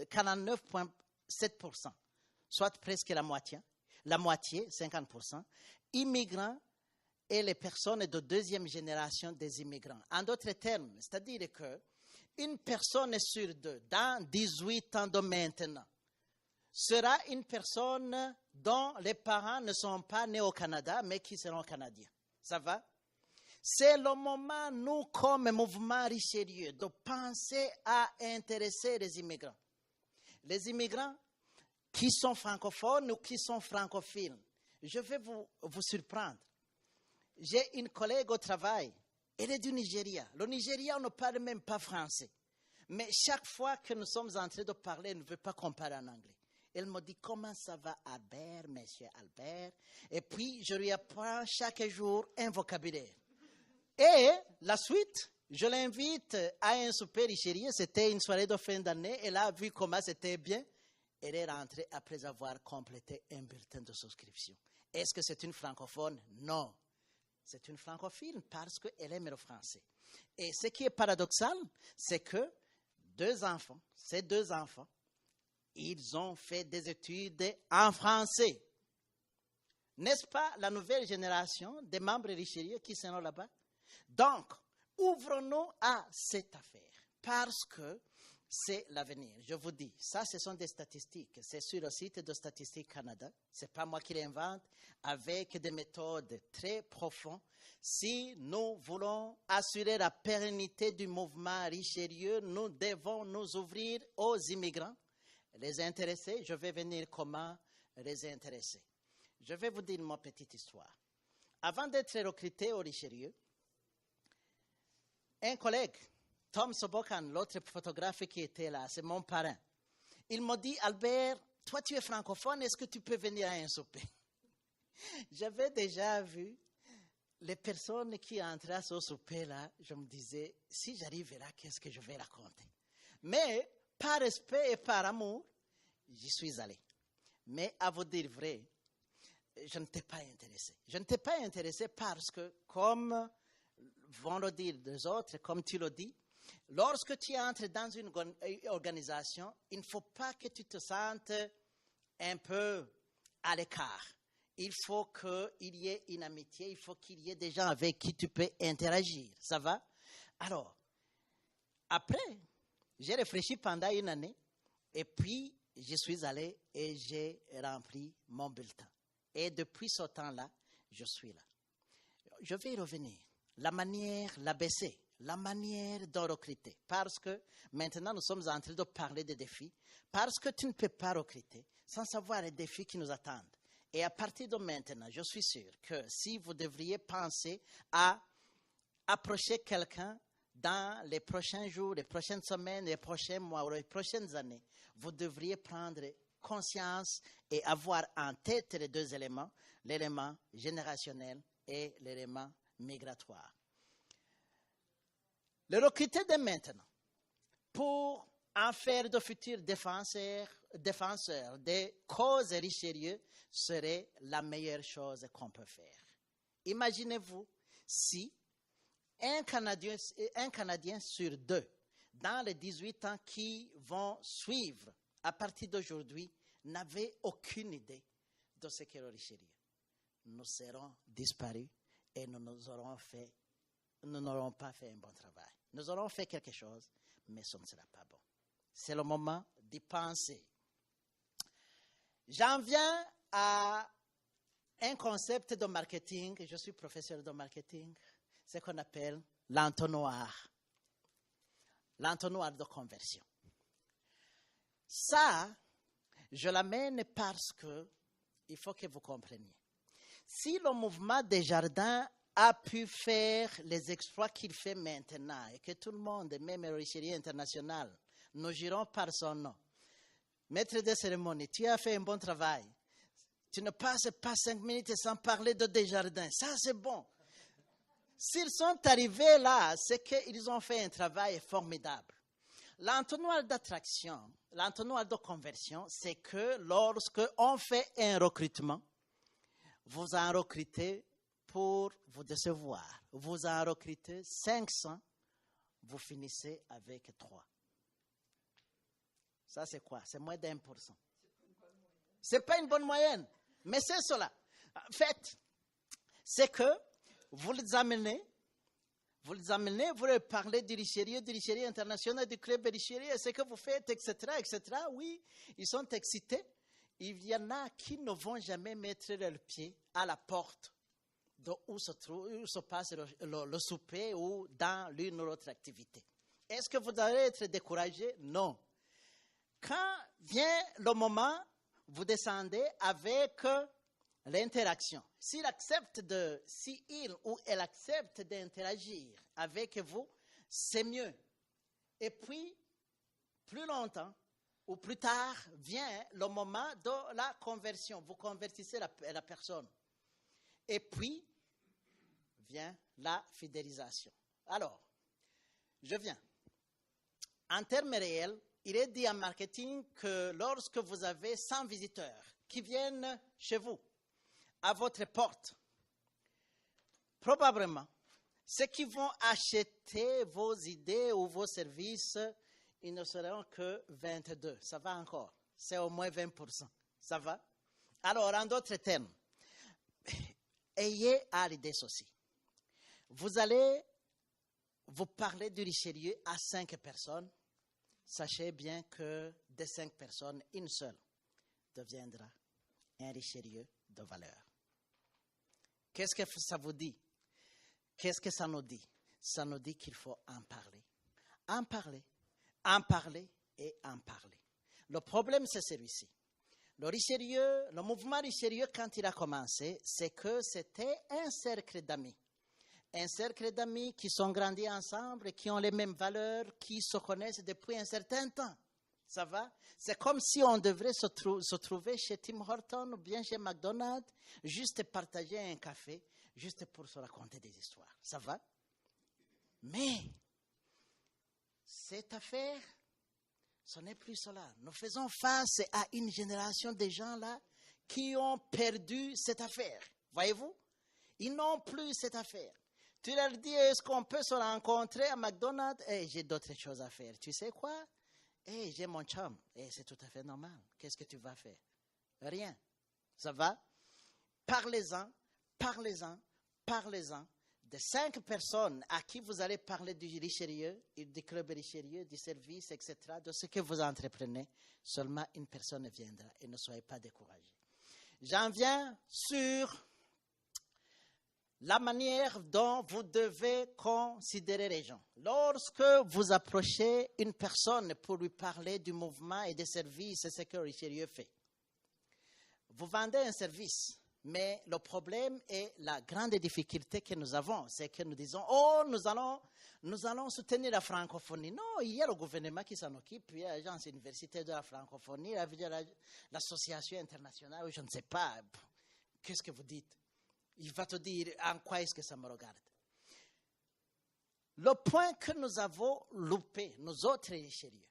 49,7%, soit presque la moitié, 50%, immigrants et les personnes de deuxième génération des immigrants. En d'autres termes, c'est-à-dire qu'une personne sur deux, dans 18 ans de maintenant, sera une personne dont les parents ne sont pas nés au Canada, mais qui seront canadiens. Ça va? C'est le moment, nous, comme mouvement Richelieu, de penser à intéresser les immigrants. Les immigrants qui sont francophones ou qui sont francophiles. Je vais vous surprendre. J'ai une collègue au travail, elle est du Nigeria. Le Nigeria, on ne parle même pas français. Mais chaque fois que nous sommes en train de parler, elle ne veut pas qu'on parle en anglais. Elle me dit, comment ça va Albert, monsieur Albert? Et puis, je lui apprends chaque jour un vocabulaire. Et la suite, je l'invite à un souper richelieu. C'était une soirée de fin d'année. Elle a vu comment c'était bien. Elle est rentrée après avoir complété un bulletin de souscription. Est-ce que c'est une francophone? Non. C'est une francophile parce qu'elle aime le français. Et ce qui est paradoxal, c'est que ces deux enfants, ils ont fait des études en français. N'est-ce pas la nouvelle génération des membres Richelieu qui sont là-bas? Donc, ouvrons-nous à cette affaire parce que c'est l'avenir. Je vous dis, ça, ce sont des statistiques. C'est sur le site de Statistique Canada. Ce n'est pas moi qui l'invente, avec des méthodes très profondes. Si nous voulons assurer la pérennité du mouvement Richelieu, nous devons nous ouvrir aux immigrants, les intéresser. Je vais venir comment les intéresser. Je vais vous dire ma petite histoire. Avant d'être recruté au Richelieu, un collègue, Tom Sobokan, l'autre photographe qui était là, c'est mon parrain. Il m'a dit, Albert, toi tu es francophone, est-ce que tu peux venir à un souper? J'avais déjà vu les personnes qui entraient à ce souper-là, je me disais, si j'arrive là, qu'est-ce que je vais raconter? Mais par respect et par amour, j'y suis allé. Mais à vous dire vrai, je ne t'ai pas intéressé. Je ne t'ai pas intéressé parce que, comme vont le dire les autres, comme tu le dis, lorsque tu entres dans une organisation, il ne faut pas que tu te sentes un peu à l'écart. Il faut qu'il y ait une amitié, il faut qu'il y ait des gens avec qui tu peux interagir. Ça va? Alors, après, j'ai réfléchi pendant une année et puis je suis allé et j'ai rempli mon bulletin. Et depuis ce temps-là, je suis là. Je vais y revenir. La manière, l'ABC, la manière de recruter. Parce que maintenant, nous sommes en train de parler des défis. Parce que tu ne peux pas recruter sans savoir les défis qui nous attendent. Et à partir de maintenant, je suis sûr que si vous devriez penser à approcher quelqu'un dans les prochains jours, les prochaines semaines, les prochains mois ou les prochaines années, vous devriez prendre conscience et avoir en tête les deux éléments, l'élément générationnel et l'élément migratoire. Le recruter dès maintenant pour en faire de futurs défenseurs des causes Richelieu serait la meilleure chose qu'on peut faire. Imaginez-vous si un Canadien sur deux, dans les 18 ans qui vont suivre à partir d'aujourd'hui, n'avait aucune idée de ce qu'est le Richelieu. Nous serons disparus et nous n'aurons pas fait un bon travail. Nous aurons fait quelque chose, mais ce ne sera pas bon. C'est le moment d'y penser. J'en viens à un concept de marketing. Je suis professeur de marketing. Ce qu'on appelle l'entonnoir. L'entonnoir de conversion. Ça, je l'amène parce que il faut que vous compreniez. Si le mouvement Desjardins a pu faire les exploits qu'il fait maintenant et que tout le monde, même le Richelieu international, nous jurons par son nom. Maître de cérémonie, tu as fait un bon travail. Tu ne passes pas 5 minutes sans parler de Desjardins. Ça, c'est bon. S'ils sont arrivés là, c'est qu'ils ont fait un travail formidable. L'entonnoir d'attraction, l'entonnoir de conversion, c'est que lorsque on fait un recrutement, vous en recrutez pour vous décevoir. Vous en recrutez 500, vous finissez avec 3. Ça, c'est quoi? C'est moins d'1%. Ce n'est pas une bonne moyenne, mais c'est cela. En fait, c'est que vous les amenez, vous leur parlez du Richelieu international, du club Richelieu, ce que vous faites, etc., etc. Oui, ils sont excités. Il y en a qui ne vont jamais mettre leurs pieds à la porte où se passe le souper ou dans l'une ou l'autre activité. Est-ce que vous allez être découragé? Non. Quand vient le moment, vous descendez avec l'interaction. S'il ou elle accepte d'interagir avec vous, c'est mieux. Et puis, plus longtemps ou plus tard, vient le moment de la conversion. Vous convertissez la personne. Et puis, vient la fidélisation. Alors, je viens. En termes réels, il est dit en marketing que lorsque vous avez 100 visiteurs qui viennent chez vous, à votre porte, probablement, ceux qui vont acheter vos idées ou vos services, ils ne seront que 22. Ça va encore. C'est au moins 20%. Ça va? Alors, en d'autres termes, ayez à l'idée ceci. Vous allez vous parler du Richelieu à 5 personnes. Sachez bien que des 5 personnes, une seule deviendra un Richelieu de valeur. Qu'est-ce que ça vous dit? Qu'est-ce que ça nous dit? Ça nous dit qu'il faut en parler. En parler, en parler et en parler. Le problème, c'est celui-ci. Le mouvement Richelieu, quand il a commencé, c'est que c'était un cercle d'amis. Un cercle d'amis qui sont grandis ensemble, qui ont les mêmes valeurs, qui se connaissent depuis un certain temps. Ça va? C'est comme si on devrait se trouver chez Tim Hortons ou bien chez McDonald's, juste partager un café, juste pour se raconter des histoires. Ça va? Mais, cette affaire, ce n'est plus cela. Nous faisons face à une génération de gens là qui ont perdu cette affaire. Voyez-vous? Ils n'ont plus cette affaire. Tu leur dis, est-ce qu'on peut se rencontrer à McDonald's? J'ai d'autres choses à faire. Tu sais quoi? J'ai mon chum. C'est tout à fait normal. Qu'est-ce que tu vas faire? Rien. Ça va? Parlez-en, parlez-en, parlez-en. De 5 personnes à qui vous allez parler du Richelieu, du club Richelieu, du service, etc., de ce que vous entreprenez, seulement une personne viendra et ne soyez pas découragés. J'en viens sur la manière dont vous devez considérer les gens. Lorsque vous approchez une personne pour lui parler du mouvement et des services, c'est ce que Richelieu fait. vous vendez un service, mais le problème et la grande difficulté que nous avons, c'est que nous disons, oh, nous allons soutenir la francophonie. Non, il y a le gouvernement qui s'en occupe, il y a l'agence universitaire de la francophonie, il y a l'association internationale, je ne sais pas. Qu'est-ce que vous dites? Il va te dire en quoi est-ce que ça me regarde. Le point que nous avons loupé, nous autres Richelieu,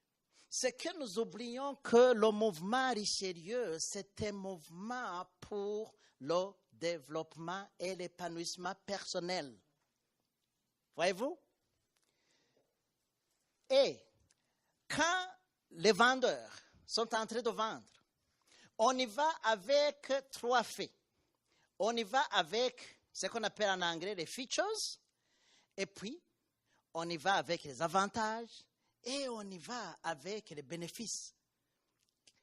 c'est que nous oublions que le mouvement Richelieu, c'est un mouvement pour le développement et l'épanouissement personnel. Voyez-vous? Et quand les vendeurs sont en train de vendre, on y va avec 3 faits. On y va avec ce qu'on appelle en anglais les features, et puis on y va avec les avantages, et on y va avec les bénéfices.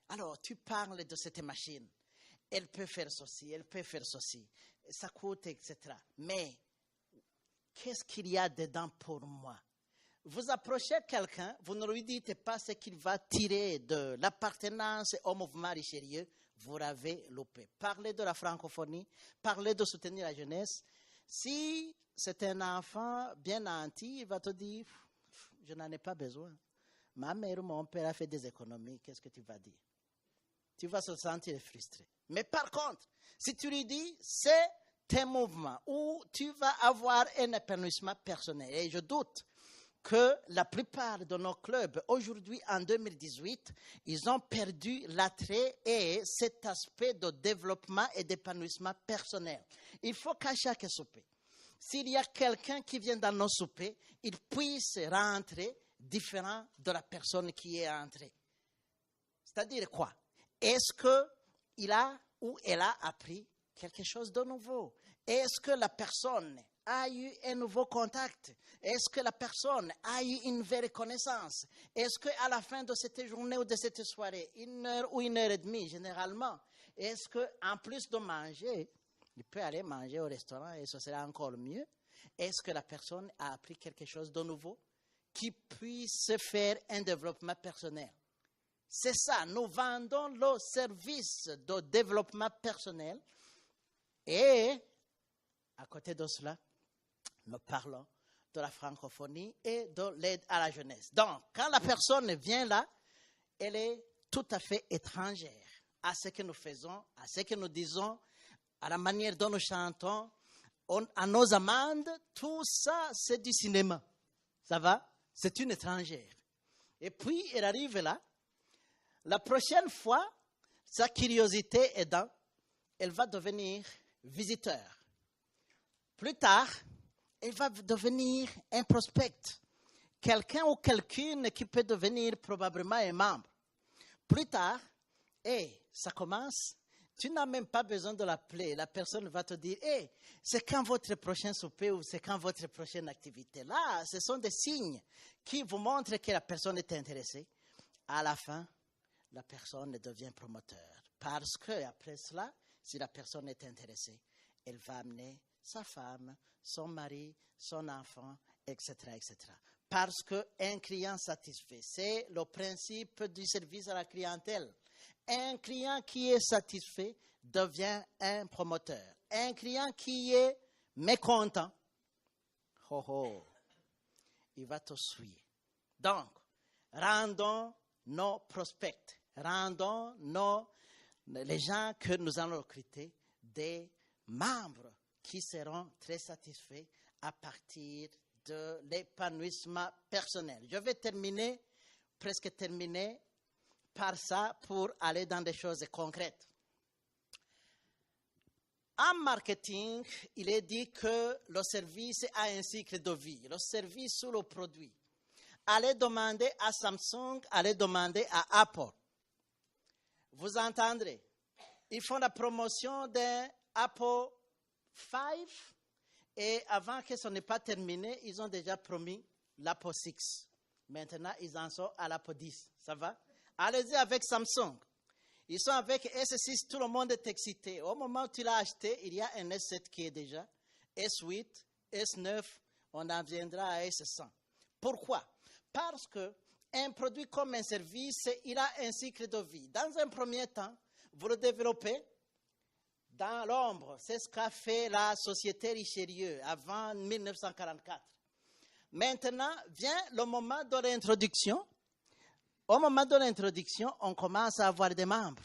Alors, tu parles de cette machine. Elle peut faire ceci, elle peut faire ceci. Ça coûte, etc. Mais, qu'est-ce qu'il y a dedans pour moi? Vous approchez quelqu'un, vous ne lui dites pas ce qu'il va tirer de l'appartenance au mouvement Richelieu. Vous l'avez loupé. Parlez de la francophonie, parlez de soutenir la jeunesse. Si c'est un enfant bien nanti, il va te dire, je n'en ai pas besoin. Ma mère ou mon père a fait des économies, qu'est-ce que tu vas dire? Tu vas se sentir frustré. Mais par contre, si tu lui dis, c'est un mouvement où tu vas avoir un épanouissement personnel. Et je doute que la plupart de nos clubs, aujourd'hui, en 2018, ils ont perdu l'attrait et cet aspect de développement et d'épanouissement personnel. Il faut qu'à chaque souper, s'il y a quelqu'un qui vient dans nos soupers, il puisse rentrer différent de la personne qui est entrée. C'est-à-dire quoi? Est-ce qu'il a ou elle a appris quelque chose de nouveau? Est-ce que la personne a eu un nouveau contact? Est-ce que la personne a eu une vraie connaissance? Est-ce qu'à la fin de cette journée ou de cette soirée, 1 heure ou 1 heure et demie généralement, est-ce qu'en plus de manger, il peut aller manger au restaurant et ce sera encore mieux? Est-ce que la personne a appris quelque chose de nouveau qui puisse faire un développement personnel? C'est ça, nous vendons le service de développement personnel et à côté de cela, nous parlons de la francophonie et de l'aide à la jeunesse. Donc, quand la personne vient là, elle est tout à fait étrangère à ce que nous faisons, à ce que nous disons, à la manière dont nous chantons, à nos amendes, tout ça, c'est du cinéma. Ça va? C'est une étrangère. Et puis, elle arrive là. La prochaine fois, sa curiosité aidant, elle va devenir visiteur. Plus tard, elle va devenir un prospect. Quelqu'un ou quelqu'une qui peut devenir probablement un membre. Plus tard, ça commence. Tu n'as même pas besoin de l'appeler. La personne va te dire, c'est quand votre prochain souper ou c'est quand votre prochaine activité. Là, ce sont des signes qui vous montrent que la personne est intéressée. À la fin, la personne devient promoteur. Parce que après cela, si la personne est intéressée, elle va amener sa femme, son mari, son enfant, etc., etc. Parce qu'un client satisfait, c'est le principe du service à la clientèle. Un client qui est satisfait devient un promoteur. Un client qui est mécontent, il va te suivre. Donc, rendons nos prospects, rendons les gens que nous allons recruter des membres qui seront très satisfaits à partir de l'épanouissement personnel. Je vais presque terminer par ça pour aller dans des choses concrètes. En marketing, il est dit que le service a un cycle de vie, le service ou le produit. Allez demander à Samsung, allez demander à Apple. Vous entendrez, ils font la promotion d'un Apple 5 et avant que ce n'est pas terminé, ils ont déjà promis l'Apple 6. Maintenant, ils en sont à l'Apple 10. Ça va? Allez-y avec Samsung. Ils sont avec S6, tout le monde est excité. Au moment où tu l'as acheté, il y a un S7 qui est déjà, S8, S9, on en viendra à S100. Pourquoi? Parce qu'un produit comme un service, il a un cycle de vie. Dans un premier temps, vous le développez, dans l'ombre. C'est ce qu'a fait la Société Richelieu avant 1944. Maintenant, vient le moment de l'introduction. Au moment de l'introduction, on commence à avoir des membres.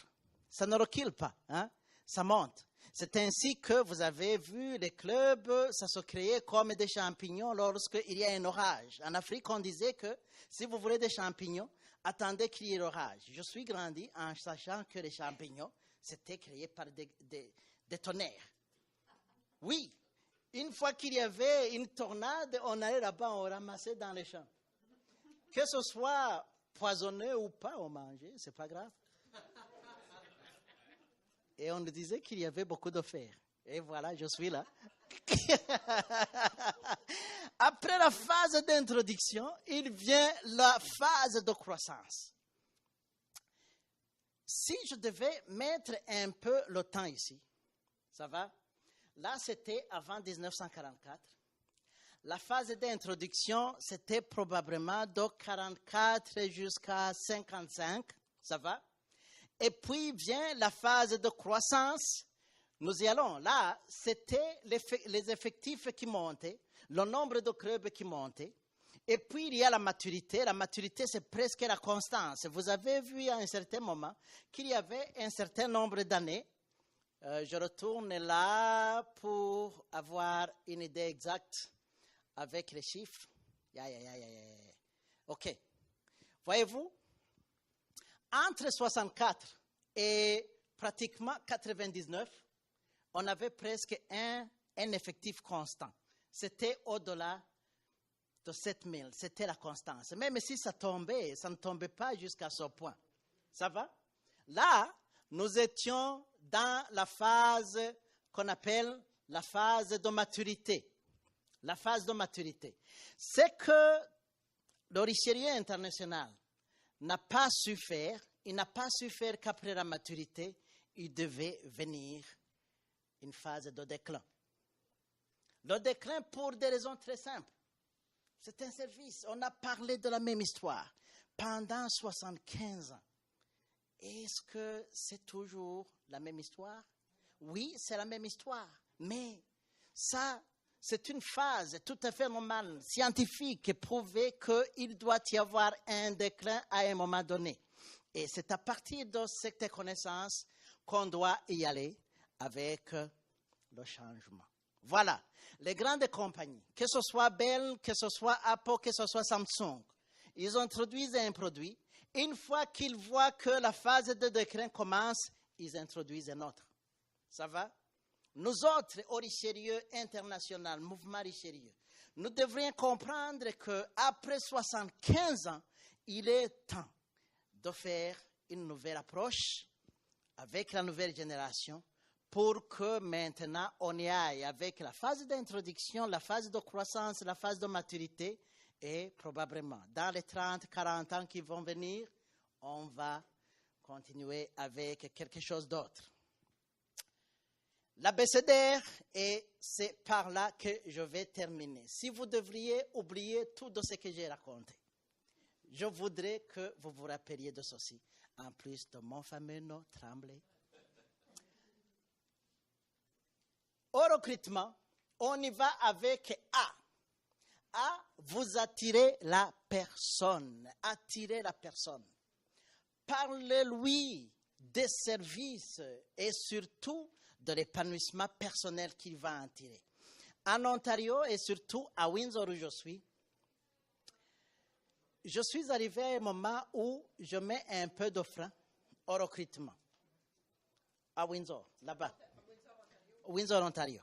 Ça ne recule pas, hein? Ça monte. C'est ainsi que vous avez vu les clubs, ça se créait comme des champignons lorsqu'il y a un orage. En Afrique, on disait que si vous voulez des champignons, attendez qu'il y ait l'orage. Je suis grandi en sachant que les champignons, c'était créé par des tonnerres. Oui, une fois qu'il y avait une tornade, on allait là-bas, on ramassait dans les champs. Que ce soit poisonné ou pas, on mangeait, c'est pas grave. Et on nous disait qu'il y avait beaucoup de fer. Et voilà, je suis là. Après la phase d'introduction, il vient la phase de croissance. Si je devais mettre un peu le temps ici, ça va? Là, c'était avant 1944. La phase d'introduction, c'était probablement de 44 jusqu'à 55, ça va? Et puis vient la phase de croissance. Nous y allons. Là, c'était les effectifs qui montaient, le nombre de clubs qui montait. Et puis, il y a la maturité. La maturité, c'est presque la constance. Vous avez vu à un certain moment qu'il y avait un certain nombre d'années. Je retourne là pour avoir une idée exacte avec les chiffres. OK. Voyez-vous? Entre 64 et pratiquement 99, on avait presque un effectif constant. C'était au-delà de 7000. C'était la constance. Même si ça tombait, ça ne tombait pas jusqu'à ce point. Ça va? Là, nous étions dans la phase qu'on appelle la phase de maturité. La phase de maturité. C'est que le Richelieu international n'a pas su faire, il n'a pas su faire qu'après la maturité, il devait venir une phase de déclin. Le déclin pour des raisons très simples. C'est un service. On a parlé de la même histoire pendant 75 ans. Est-ce que c'est toujours la même histoire? Oui, c'est la même histoire. Mais ça, c'est une phase tout à fait normale, scientifique, et prouvé qu'il doit y avoir un déclin à un moment donné. Et c'est à partir de cette connaissance qu'on doit y aller avec le changement. Voilà, les grandes compagnies, que ce soit Bell, que ce soit Apple, que ce soit Samsung, ils introduisent un produit. Une fois qu'ils voient que la phase de déclin commence, ils introduisent un autre. Ça va? Nous autres, au Richelieu international, mouvement Richelieu, nous devrions comprendre qu'après 75 ans, il est temps de faire une nouvelle approche avec la nouvelle génération pour que maintenant on y aille avec la phase d'introduction, la phase de croissance, la phase de maturité et probablement dans les 30, 40 ans qui vont venir, on va continuer avec quelque chose d'autre. L'abécédaire, et c'est par là que je vais terminer. Si vous devriez oublier tout de ce que j'ai raconté, je voudrais que vous vous rappeliez de ceci, en plus de mon fameux nom, Tremblay. Au recrutement, on y va avec A. A, vous attirez la personne. Attirez la personne. Parlez-lui des services et surtout de l'épanouissement personnel qu'il va en tirer. En Ontario et surtout à Windsor où je suis arrivé à un moment où je mets un peu de frein au recrutement. À Windsor, là-bas. Windsor, Ontario.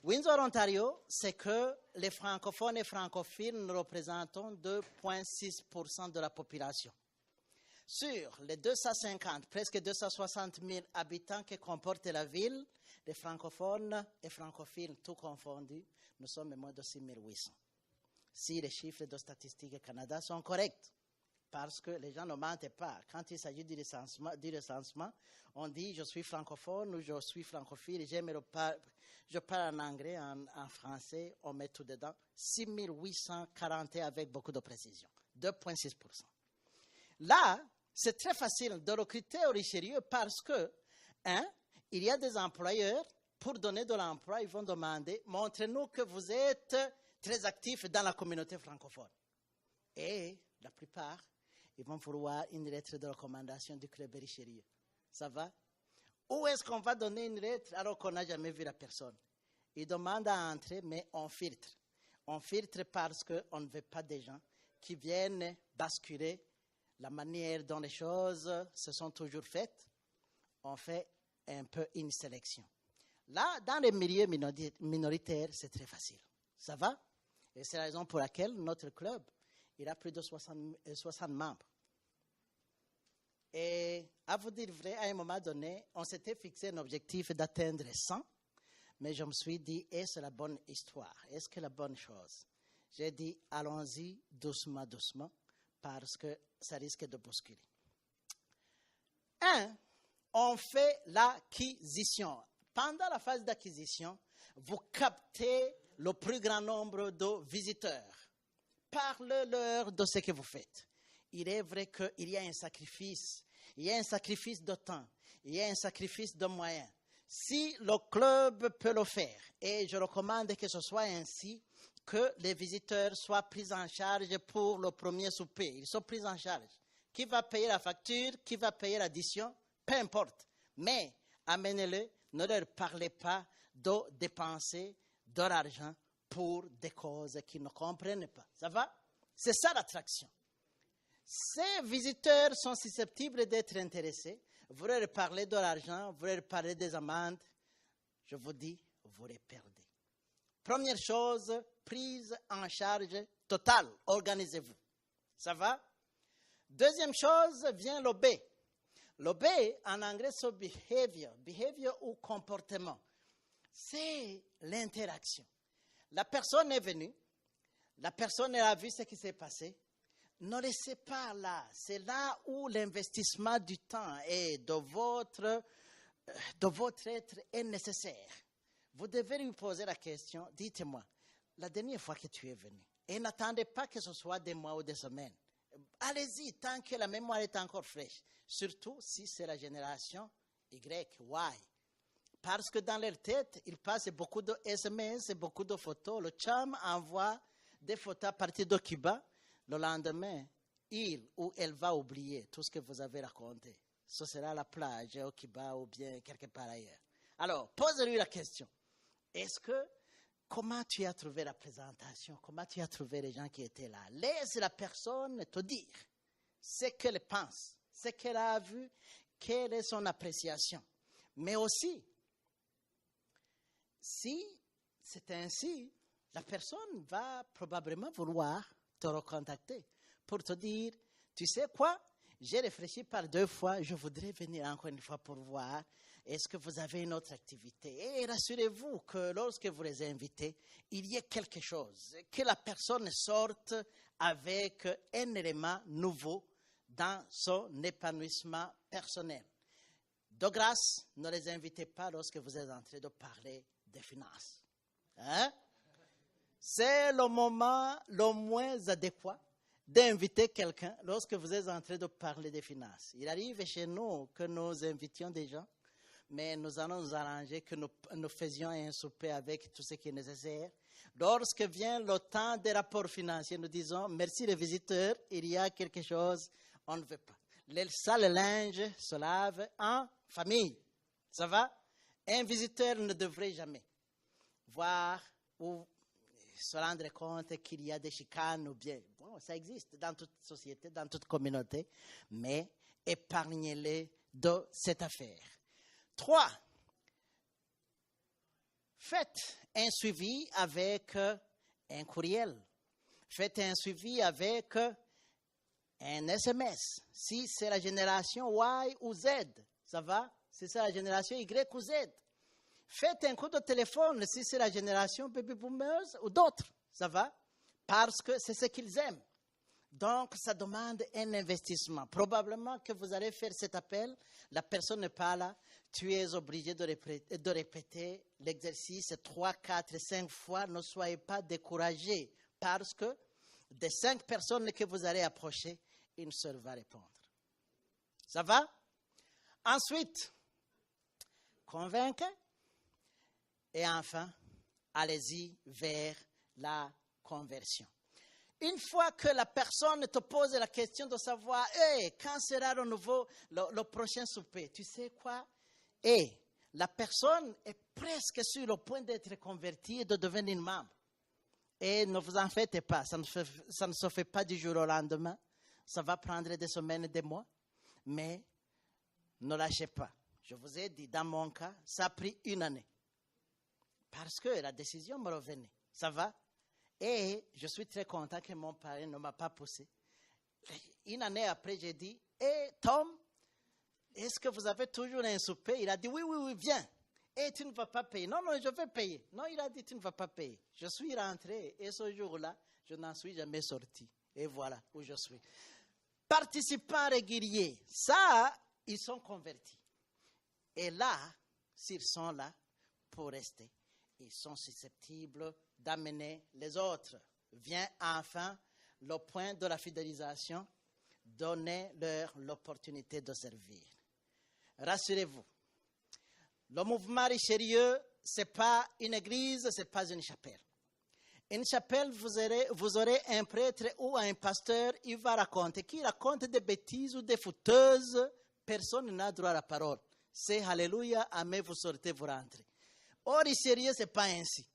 Windsor, Ontario, c'est que les francophones et francophiles nous représentons 2,6% de la population. Sur les 250, presque 260 000 habitants que comporte la ville, les francophones et francophiles, tout confondus, nous sommes moins de 6 800. Si les chiffres de Statistique Canada sont corrects, parce que les gens ne mentent pas. Quand il s'agit du recensement, on dit je suis francophone ou je suis francophile, je parle en anglais, en français, on met tout dedans. 6 840 avec beaucoup de précision, 2,6%. Là, c'est très facile de recruter au Richelieu parce que, il y a des employeurs, pour donner de l'emploi, ils vont demander, montrez-nous que vous êtes très actifs dans la communauté francophone. Et la plupart, ils vont vouloir une lettre de recommandation du club Richelieu. Ça va? Où est-ce qu'on va donner une lettre alors qu'on n'a jamais vu la personne? Ils demandent à entrer, mais on filtre. On filtre parce qu'on ne veut pas des gens qui viennent basculer la manière dont les choses se sont toujours faites. On fait un peu une sélection. Là, dans les milieux minoritaires, c'est très facile. Ça va? Et c'est la raison pour laquelle notre club, il a plus de 60 membres. Et à vous dire vrai, à un moment donné, on s'était fixé un objectif d'atteindre 100, mais je me suis dit, est-ce la bonne histoire? Est-ce que la bonne chose? J'ai dit, allons-y doucement, doucement, parce que ça risque de bousculer. On fait l'acquisition. Pendant la phase d'acquisition, vous captez le plus grand nombre de visiteurs. Parlez-leur de ce que vous faites. Il est vrai qu'il y a un sacrifice. Il y a un sacrifice de temps. Il y a un sacrifice de moyens. Si le club peut le faire, et je recommande que ce soit ainsi, que les visiteurs soient pris en charge pour le premier souper. Ils sont pris en charge. Qui va payer la facture? Qui va payer l'addition? Peu importe. Mais amenez-le, ne leur parlez pas de dépenser de l'argent pour des causes qu'ils ne comprennent pas. Ça va? C'est ça l'attraction. Ces visiteurs sont susceptibles d'être intéressés. Vous leur parlez de l'argent, vous leur parlez des amendes. Je vous dis, vous les perdez. Première chose, prise en charge totale. Organisez-vous. Ça va? Deuxième chose, vient le B. Le B, en anglais, c'est behavior. Behavior ou comportement. C'est l'interaction. La personne est venue. La personne a vu ce qui s'est passé. Ne laissez pas là. C'est là où l'investissement du temps et de votre être est nécessaire. Vous devez lui poser la question, dites-moi, la dernière fois que tu es venu, et n'attendez pas que ce soit des mois ou des semaines. Allez-y, tant que la mémoire est encore fraîche. Surtout si c'est la génération Y, Y. Parce que dans leur tête, ils passent beaucoup de SMS et beaucoup de photos. Le chum envoie des photos à partir de Cuba. Le lendemain, il ou elle va oublier tout ce que vous avez raconté. Ce sera la plage au Cuba ou bien quelque part ailleurs. Alors, posez-lui la question. Comment tu as trouvé la présentation? Comment tu as trouvé les gens qui étaient là? Laisse la personne te dire ce qu'elle pense, ce qu'elle a vu, quelle est son appréciation. Mais aussi, si c'est ainsi, la personne va probablement vouloir te recontacter pour te dire, tu sais quoi, j'ai réfléchi par 2 fois, je voudrais venir encore une fois pour voir, est-ce que vous avez une autre activité? Et rassurez-vous que lorsque vous les invitez, il y a quelque chose, que la personne sorte avec un élément nouveau dans son épanouissement personnel. De grâce, ne les invitez pas lorsque vous êtes en train de parler des finances. Hein? C'est le moment le moins adéquat d'inviter quelqu'un lorsque vous êtes en train de parler des finances. Il arrive chez nous que nous invitions des gens, mais nous allons nous arranger que nous faisions un souper avec tout ce qui est nécessaire. Lorsque vient le temps des rapports financiers, nous disons, merci les visiteurs, il y a quelque chose, on ne veut pas. Les sales linges se lavent en famille. Ça va? Un visiteur ne devrait jamais voir ou se rendre compte qu'il y a des chicanes ou bien, bon, ça existe dans toute société, dans toute communauté, mais épargnez-les de cette affaire. 3. Faites un suivi avec un courriel. Faites un suivi avec un SMS. Si c'est la génération Y ou Z, ça va? Si c'est la génération Y ou Z. Faites un coup de téléphone si c'est la génération baby boomers ou d'autres, ça va? Parce que c'est ce qu'ils aiment. Donc, ça demande un investissement. Probablement que vous allez faire cet appel, la personne n'est pas là, tu es obligé de répéter l'exercice 3, 4, 5 fois. Ne soyez pas découragés parce que des 5 personnes que vous allez approcher, une seule va répondre. Ça va? Ensuite, convaincre. Et enfin, allez-y vers la conversion. Une fois que la personne te pose la question de savoir, quand sera le prochain souper, tu sais quoi? La personne est presque sur le point d'être convertie et de devenir membre. Et ne vous en faites pas, ça ne se fait pas du jour au lendemain. Ça va prendre des semaines, des mois. Mais ne lâchez pas. Je vous ai dit, dans mon cas, ça a pris 1 année. Parce que la décision me revenait. Ça va? Et je suis très content que mon parrain ne m'a pas poussé. 1 année après, j'ai dit, Tom, est-ce que vous avez toujours un souper? Il a dit, oui, viens. Et tu ne vas pas payer. Non, je vais payer. Non, il a dit, tu ne vas pas payer. Je suis rentré et ce jour-là, je n'en suis jamais sorti. Et voilà où je suis. Participants réguliers, ça, ils sont convertis. Et là, s'ils sont là pour rester, ils sont susceptibles d'amener les autres. Vient enfin le point de la fidélisation, donnez-leur l'opportunité de servir. Rassurez-vous, le mouvement Richelieu, ce n'est pas une église, ce n'est pas une chapelle. Une chapelle, vous aurez un prêtre ou un pasteur, il va raconter. Qui raconte des bêtises ou des fouteuses, personne n'a droit à la parole. C'est Alléluia, Amen, vous sortez, vous rentrez. Au Richelieu, ce n'est pas ainsi.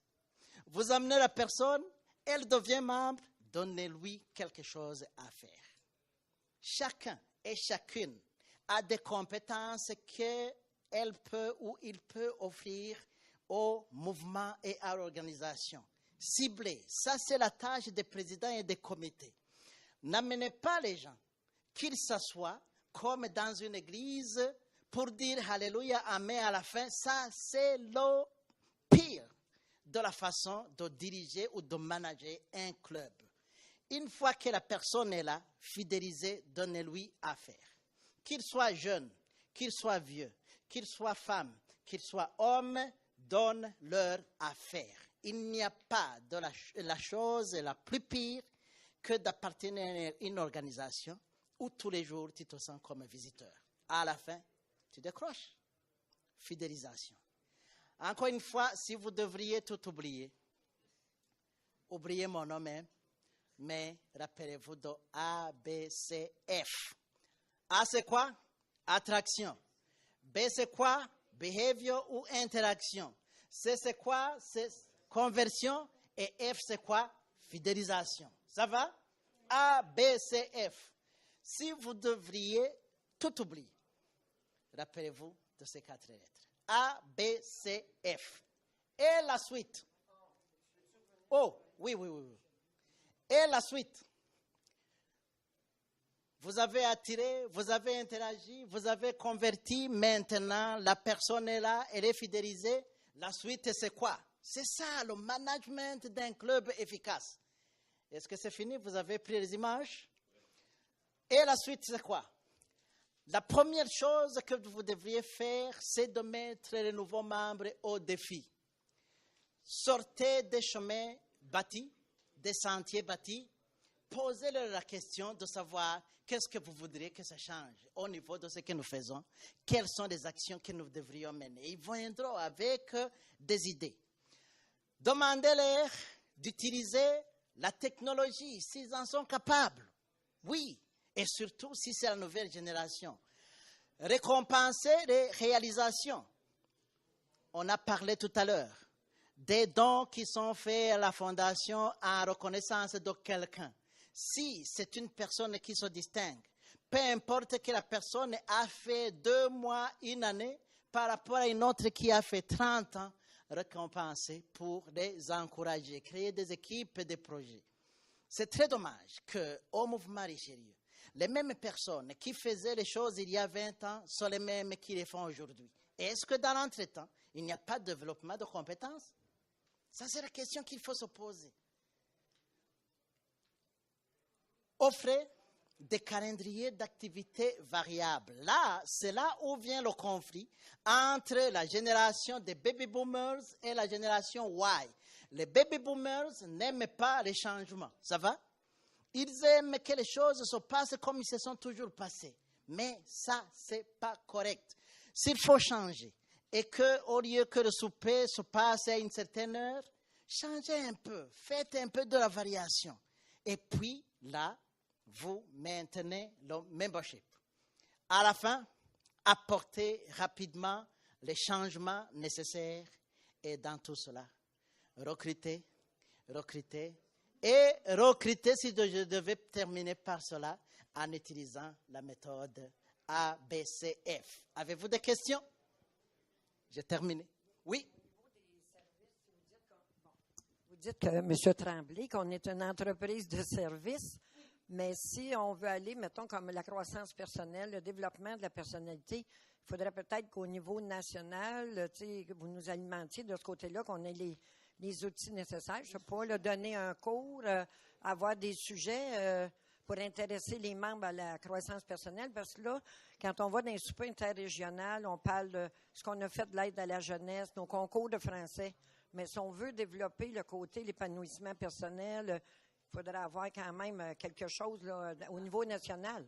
Vous amenez la personne, elle devient membre, donnez-lui quelque chose à faire. Chacun et chacune a des compétences qu'elle peut ou il peut offrir au mouvement et à l'organisation. Cibler, ça c'est la tâche des présidents et des comités. N'amenez pas les gens qu'ils s'assoient comme dans une église pour dire Alléluia, Amen à la fin. Ça c'est le pire de la façon de diriger ou de manager un club. Une fois que la personne est là, fidélisez, donnez-lui à faire. Qu'il soit jeune, qu'il soit vieux, qu'il soit femme, qu'il soit homme, donne-leur à faire. Il n'y a pas de la chose la plus pire que d'appartenir à une organisation où tous les jours tu te sens comme un visiteur. À la fin, tu décroches. Fidélisation. Encore une fois, si vous devriez tout oublier, oubliez mon nom même, mais rappelez-vous de A, B, C, F. A, c'est quoi? Attraction. B, c'est quoi? Behavior ou interaction. C, c'est quoi? C'est conversion. Et F, c'est quoi? Fidélisation. Ça va? A, B, C, F. Si vous devriez tout oublier, rappelez-vous de ces 4 lettres. A, B, C, F. Et la suite. Oh, oui. Et la suite. Vous avez attiré, vous avez interagi, vous avez converti. Maintenant, la personne est là, elle est fidélisée. La suite, c'est quoi? C'est ça, le management d'un club efficace. Est-ce que c'est fini? Vous avez pris les images? Et la suite, c'est quoi? La première chose que vous devriez faire, c'est de mettre les nouveaux membres au défi. Sortez des chemins bâtis, des sentiers bâtis. Posez-leur la question de savoir qu'est-ce que vous voudriez que ça change au niveau de ce que nous faisons. Quelles sont les actions que nous devrions mener? Ils viendront avec des idées. Demandez-leur d'utiliser la technologie s'ils en sont capables. Oui. Et surtout si c'est la nouvelle génération. Récompenser les réalisations. On a parlé tout à l'heure des dons qui sont faits à la fondation en reconnaissance de quelqu'un. Si c'est une personne qui se distingue, peu importe que la personne a fait 2 mois, 1 année, par rapport à une autre qui a fait 30 ans, récompenser pour les encourager, créer des équipes, des projets. C'est très dommage qu'au mouvement Richelieu, les mêmes personnes qui faisaient les choses il y a 20 ans sont les mêmes qui les font aujourd'hui. Est-ce que dans l'entretemps, il n'y a pas de développement de compétences? Ça, c'est la question qu'il faut se poser. Offrez des calendriers d'activités variables. Là, c'est là où vient le conflit entre la génération des baby boomers et la génération Y. Les baby boomers n'aiment pas les changements. Ça va? Ils aiment que les choses se passent comme ils se sont toujours passées. Mais ça, ce n'est pas correct. S'il faut changer, et que, au lieu que le souper se passe à une certaine heure, changez un peu, faites un peu de la variation. Et puis, là, vous maintenez le membership. À la fin, apportez rapidement les changements nécessaires et dans tout cela, recrutez et recrutez si je devais terminer par cela en utilisant la méthode ABCF. Avez-vous des questions? J'ai terminé. Oui? Vous dites que M. Tremblay, qu'on est une entreprise de service, mais si on veut aller, mettons, comme la croissance personnelle, le développement de la personnalité, il faudrait peut-être qu'au niveau national, vous nous alimentiez de ce côté-là, qu'on ait les outils nécessaires. Je ne sais pas, là, donner un cours, avoir des sujets pour intéresser les membres à la croissance personnelle. Parce que là, quand on va dans les soupers interrégionales, on parle de ce qu'on a fait de l'aide à la jeunesse, nos concours de français. Mais si on veut développer le côté, l'épanouissement personnel, il faudrait avoir quand même quelque chose là, au niveau national.